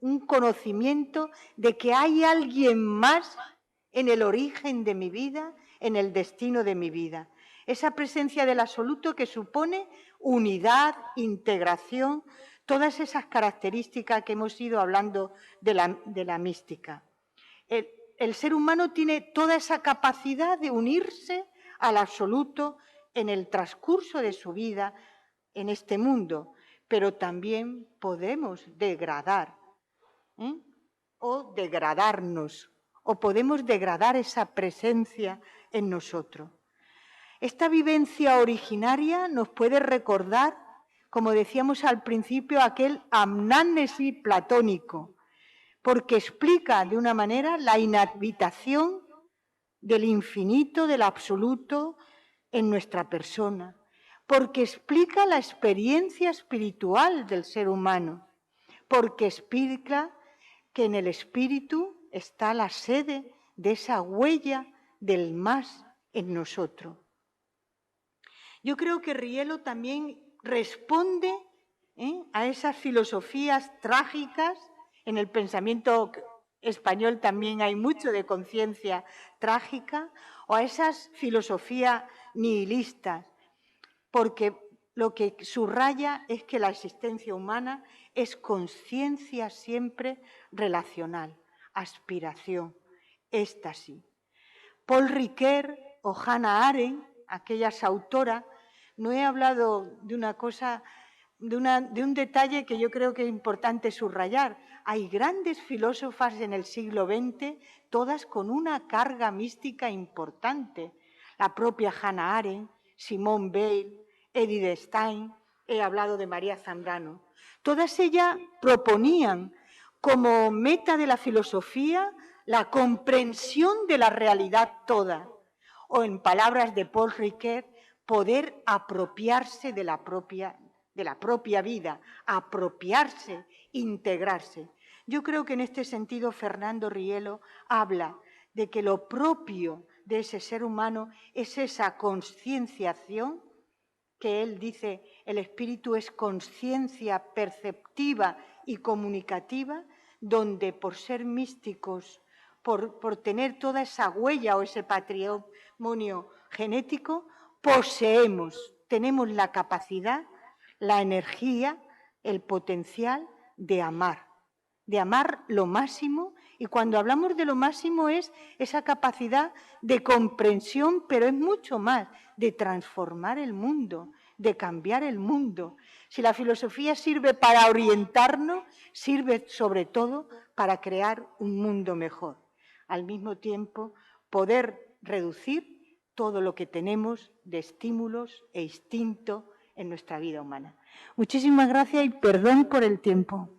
un conocimiento de que hay alguien más en el origen de mi vida, en el destino de mi vida. Esa presencia del absoluto que supone unidad, integración, todas esas características que hemos ido hablando de la mística. El ser humano tiene toda esa capacidad de unirse al absoluto en el transcurso de su vida en este mundo, pero también podemos degradar o degradarnos, o podemos degradar esa presencia en nosotros. Esta vivencia originaria nos puede recordar, como decíamos al principio, aquel amnánesis platónico, porque explica de una manera la inhabitación del infinito, del absoluto en nuestra persona, porque explica la experiencia espiritual del ser humano, porque explica que en el espíritu está la sede de esa huella del más en nosotros. Yo creo que Rielo también responde a esas filosofías trágicas. En el pensamiento español también hay mucho de conciencia trágica, o a esas filosofías nihilistas, porque lo que subraya es que la existencia humana es conciencia siempre relacional, aspiración, éxtasis. Paul Ricoeur o Hannah Arendt, aquellas autoras, no he hablado de una cosa, de un detalle que yo creo que es importante subrayar. Hay grandes filósofas en el siglo XX, todas con una carga mística importante. La propia Hannah Arendt, Simone Weil, Edith Stein, he hablado de María Zambrano. Todas ellas proponían como meta de la filosofía la comprensión de la realidad toda, o en palabras de Paul Ricoeur, poder apropiarse de la propia vida, apropiarse, integrarse. Yo creo que en este sentido Fernando Rielo habla de que lo propio de ese ser humano es esa concienciación, que él dice, el espíritu es conciencia perceptiva y comunicativa, donde por ser místicos, por tener toda esa huella o ese patrimonio genético, tenemos la capacidad, la energía, el potencial de amar lo máximo, y cuando hablamos de lo máximo es esa capacidad de comprensión, pero es mucho más, de transformar el mundo, de cambiar el mundo. Si la filosofía sirve para orientarnos, sirve sobre todo para crear un mundo mejor. Al mismo tiempo, poder reducir todo lo que tenemos de estímulos e instinto en nuestra vida humana. Muchísimas gracias y perdón por el tiempo.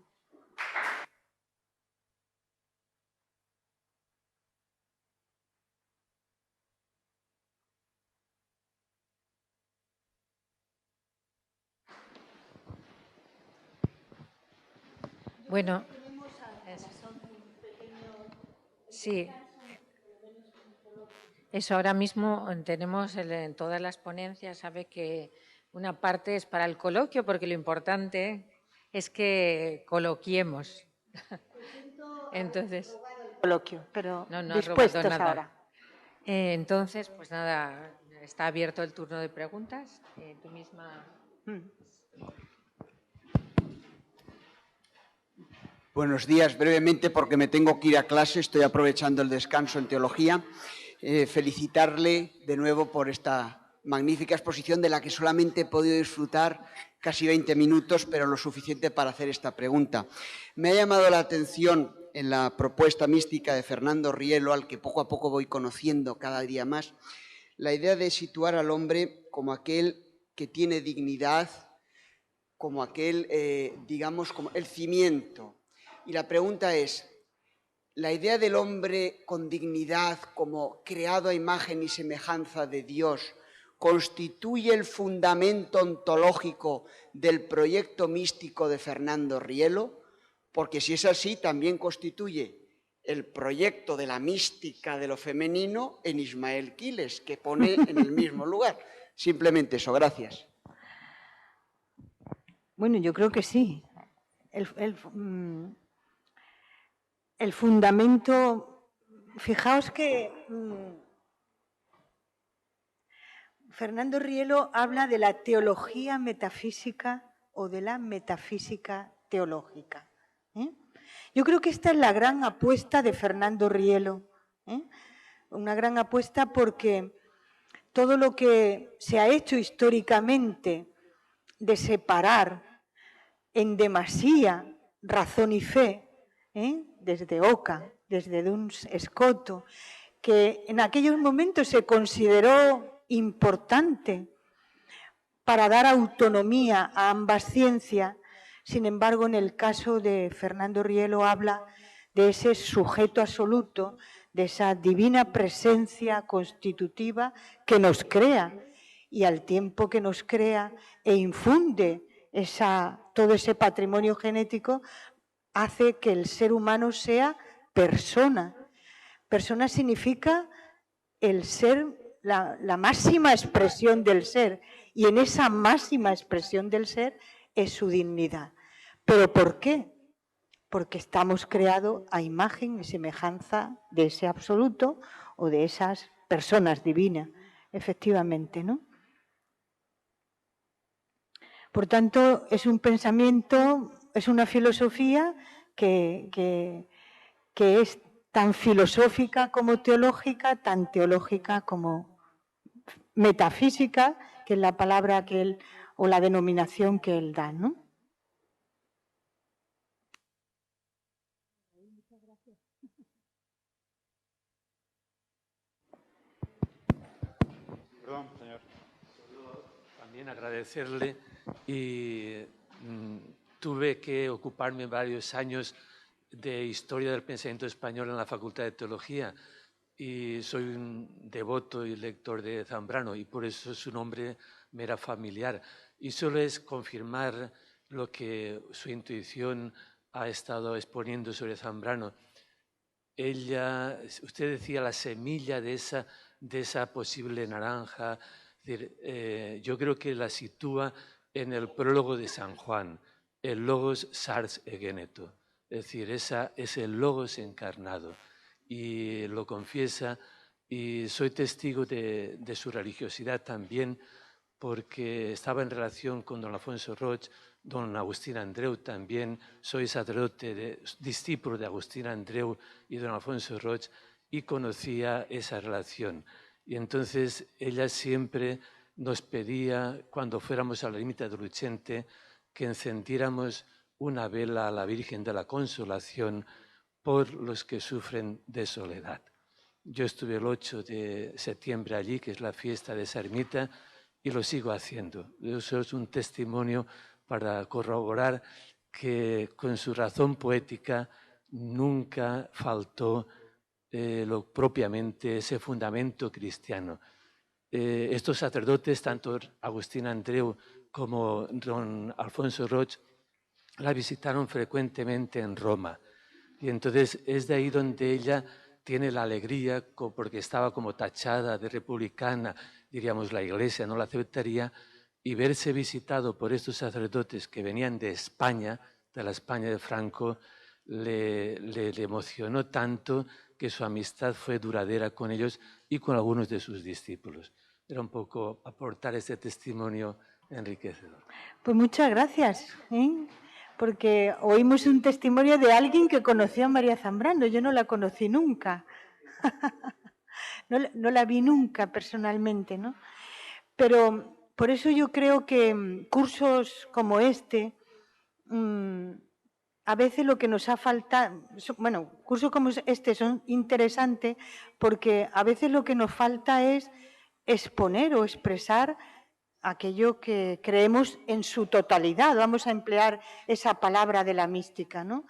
Bueno, sí. Eso ahora mismo tenemos en todas las ponencias, sabe que una parte es para el coloquio, porque lo importante es que coloquiemos. Entonces, Coloquio, pero no dispuestos nada. ahora. Entonces, pues nada, está abierto el turno de preguntas. Tú misma. Buenos días. Brevemente, porque me tengo que ir a clase, estoy aprovechando el descanso en teología. Felicitarle de nuevo por esta magnífica exposición de la que solamente he podido disfrutar casi 20 minutos, pero lo suficiente para hacer esta pregunta. Me ha llamado la atención en la propuesta mística de Fernando Rielo, al que poco a poco voy conociendo cada día más, la idea de situar al hombre como aquel que tiene dignidad, como aquel, digamos, como el cimiento. Y la pregunta es, ¿la idea del hombre con dignidad como creado a imagen y semejanza de Dios constituye el fundamento ontológico del proyecto místico de Fernando Rielo? Porque si es así, también constituye el proyecto de la mística de lo femenino en Ismael Quiles, que pone en el mismo lugar. Simplemente eso, gracias. Bueno, yo creo que sí. El fundamento, fijaos que Fernando Rielo habla de la teología metafísica o de la metafísica teológica. Yo creo que esta es la gran apuesta de Fernando Rielo. Una gran apuesta porque todo lo que se ha hecho históricamente de separar en demasía razón y fe, desde Oca, desde Duns Scoto, que en aquellos momentos se consideró importante para dar autonomía a ambas ciencias. Sin embargo, en el caso de Fernando Rielo habla de ese sujeto absoluto, de esa divina presencia constitutiva que nos crea y al tiempo que nos crea e infunde todo ese patrimonio genético, hace que el ser humano sea persona. Persona significa el ser, la máxima expresión del ser, y en esa máxima expresión del ser es su dignidad. ¿Pero por qué? Porque estamos creados a imagen y semejanza de ese absoluto o de esas personas divinas, efectivamente, ¿no? Por tanto, es un pensamiento, es una filosofía que es tan filosófica como teológica, tan teológica como metafísica, que es la palabra que él, o la denominación que él da, ¿no? Perdón, señor. También agradecerle y tuve que ocuparme varios años de historia del pensamiento español en la Facultad de Teología y soy un devoto y lector de Zambrano y por eso su nombre me era familiar. Y solo es confirmar lo que su intuición ha estado exponiendo sobre Zambrano. Usted decía la semilla de esa posible naranja. Es decir, yo creo que la sitúa en el prólogo de San Juan, el Logos Sars Egeneto. Es decir, es el Logos encarnado. Y lo confiesa, y soy testigo de su religiosidad también, porque estaba en relación con don Alfonso Roig, don Agustín Andreu también, soy sacerdote, discípulo de Agustín Andreu y don Alfonso Roig, y conocía esa relación. Y entonces ella siempre nos pedía, cuando fuéramos a la ermita de Lucente, que encendiéramos una vela a la Virgen de la Consolación por los que sufren de soledad. Yo estuve el 8 de septiembre allí, que es la fiesta de esa ermita, y lo sigo haciendo. Eso es un testimonio para corroborar que con su razón poética nunca faltó propiamente ese fundamento cristiano. Estos sacerdotes, tanto Agustín Andreu como don Alfonso Roig, la visitaron frecuentemente en Roma. Y entonces es de ahí donde ella tiene la alegría, porque estaba como tachada de republicana, diríamos la Iglesia no la aceptaría, y verse visitado por estos sacerdotes que venían de España, de la España de Franco, le emocionó tanto que su amistad fue duradera con ellos y con algunos de sus discípulos. Era un poco aportar ese testimonio enriquecedor. Pues muchas gracias, porque oímos un testimonio de alguien que conoció a María Zambrano. Yo no la conocí nunca, no la vi nunca personalmente, ¿no? Pero por eso yo creo que cursos como este, a veces lo que nos ha faltado, bueno, cursos como este son interesantes porque a veces lo que nos falta es exponer o expresar aquello que creemos en su totalidad. Vamos a emplear esa palabra de la mística, ¿no?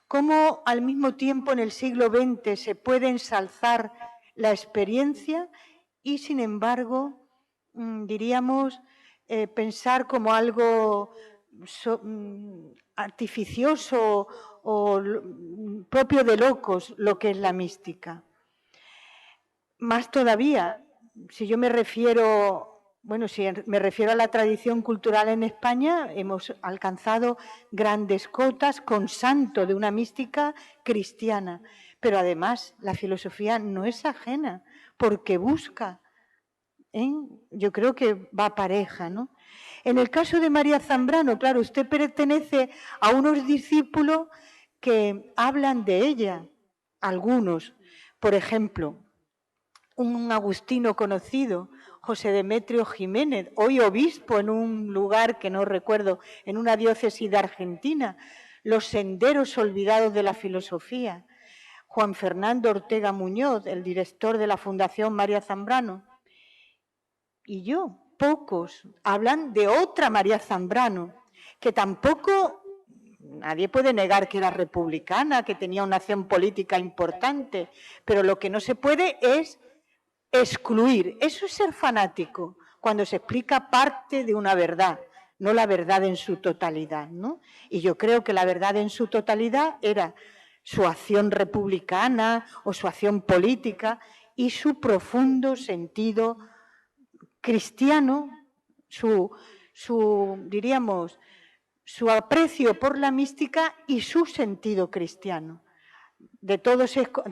Cómo al mismo tiempo en el siglo XX se puede ensalzar la experiencia y, sin embargo, diríamos, pensar como algo artificioso o propio de locos lo que es la mística. Más todavía, si yo me refiero, si me refiero a la tradición cultural en España, hemos alcanzado grandes cotas con santo de una mística cristiana, pero además la filosofía no es ajena porque busca, yo creo que va pareja, ¿no? En el caso de María Zambrano, claro, usted pertenece a unos discípulos que hablan de ella, algunos. Por ejemplo, un agustino conocido, José Demetrio Jiménez, hoy obispo en un lugar que no recuerdo, en una diócesis de Argentina, los senderos olvidados de la filosofía. Juan Fernando Ortega Muñoz, el director de la Fundación María Zambrano. Y yo, pocos, hablan de otra María Zambrano, que tampoco nadie puede negar que era republicana, que tenía una acción política importante, pero lo que no se puede es excluir. Eso es ser fanático, cuando se explica parte de una verdad, no la verdad en su totalidad, ¿no? Y yo creo que la verdad en su totalidad era su acción republicana o su acción política y su profundo sentido cristiano, diríamos, su aprecio por la mística y su sentido cristiano. De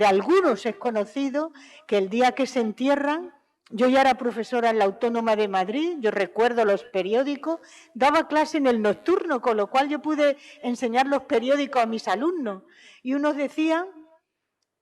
algunos es conocido que el día que se entierran, yo ya era profesora en la Autónoma de Madrid, yo recuerdo los periódicos, daba clase en el nocturno, con lo cual yo pude enseñar los periódicos a mis alumnos. Y unos decían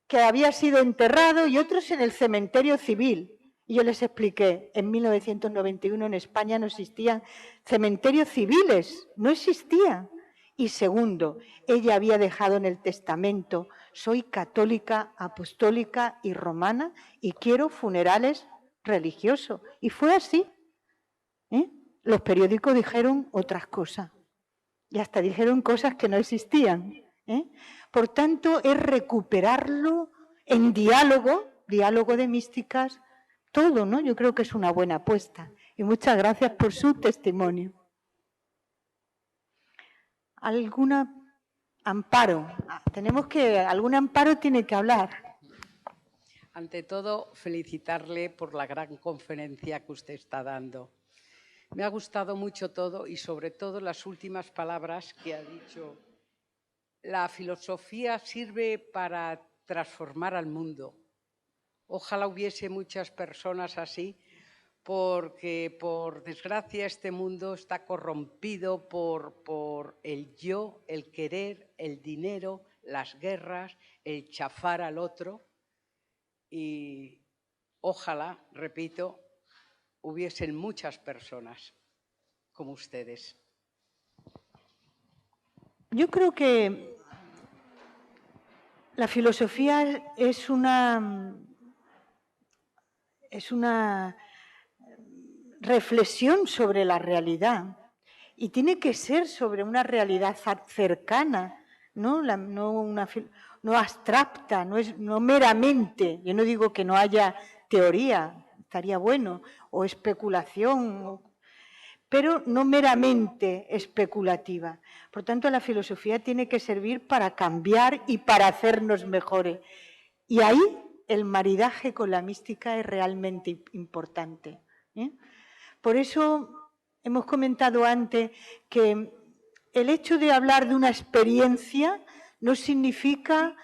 que había sido enterrado y otros en el cementerio civil. Y yo les expliqué, en 1991 en España no existían cementerios civiles, no existían. Y segundo, ella había dejado en el testamento, soy católica, apostólica y romana y quiero funerales religiosos. Y fue así. Los periódicos dijeron otras cosas y hasta dijeron cosas que no existían. Por tanto, es recuperarlo en diálogo de místicas, todo, ¿no? Yo creo que es una buena apuesta. Y muchas gracias por su testimonio. ¿Algún amparo? Algún amparo tiene que hablar. Ante todo, felicitarle por la gran conferencia que usted está dando. Me ha gustado mucho todo y sobre todo las últimas palabras que ha dicho. La filosofía sirve para transformar al mundo. Ojalá hubiese muchas personas así, porque por desgracia este mundo está corrompido por el yo, el querer, el dinero, las guerras, el chafar al otro. Y ojalá, repito, hubiesen muchas personas como ustedes. Yo creo que la filosofía es una reflexión sobre la realidad y tiene que ser sobre una realidad cercana, no abstracta, no meramente. Yo no digo que no haya teoría, estaría bueno, o especulación, pero no meramente especulativa. Por tanto, la filosofía tiene que servir para cambiar y para hacernos mejores. Y ahí el maridaje con la mística es realmente importante. Por eso hemos comentado antes que el hecho de hablar de una experiencia no significa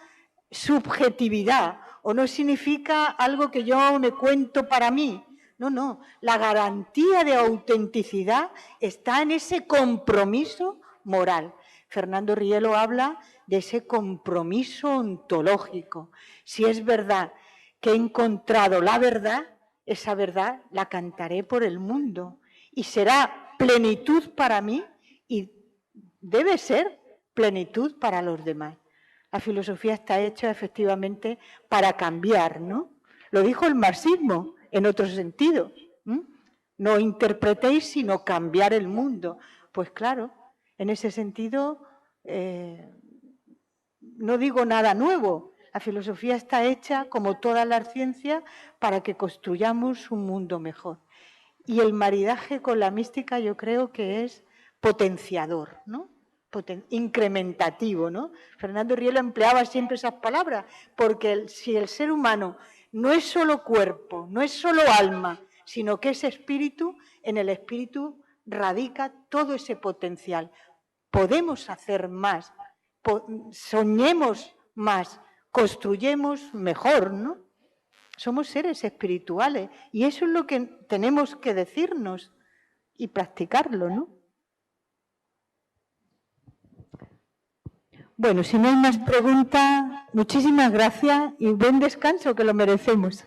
subjetividad o no significa algo que yo me cuento para mí. No, la garantía de autenticidad está en ese compromiso moral. Fernando Rielo habla de ese compromiso ontológico. Si es verdad que he encontrado la verdad, esa verdad la cantaré por el mundo y será plenitud para mí y debe ser plenitud para los demás. La filosofía está hecha efectivamente para cambiar, ¿no? Lo dijo el marxismo en otro sentido. No interpretéis, sino cambiar el mundo. Pues claro, en ese sentido, no digo nada nuevo. La filosofía está hecha, como todas las ciencias, para que construyamos un mundo mejor. Y el maridaje con la mística yo creo que es potenciador, ¿no? Incrementativo, ¿no? Fernando Rielo empleaba siempre esas palabras, porque si el ser humano no es solo cuerpo, no es solo alma, sino que es espíritu, en el espíritu radica todo ese potencial. Podemos hacer más, soñemos más, construyemos mejor, ¿no? Somos seres espirituales y eso es lo que tenemos que decirnos y practicarlo, ¿no? Bueno, si no hay más preguntas, muchísimas gracias y buen descanso, que lo merecemos.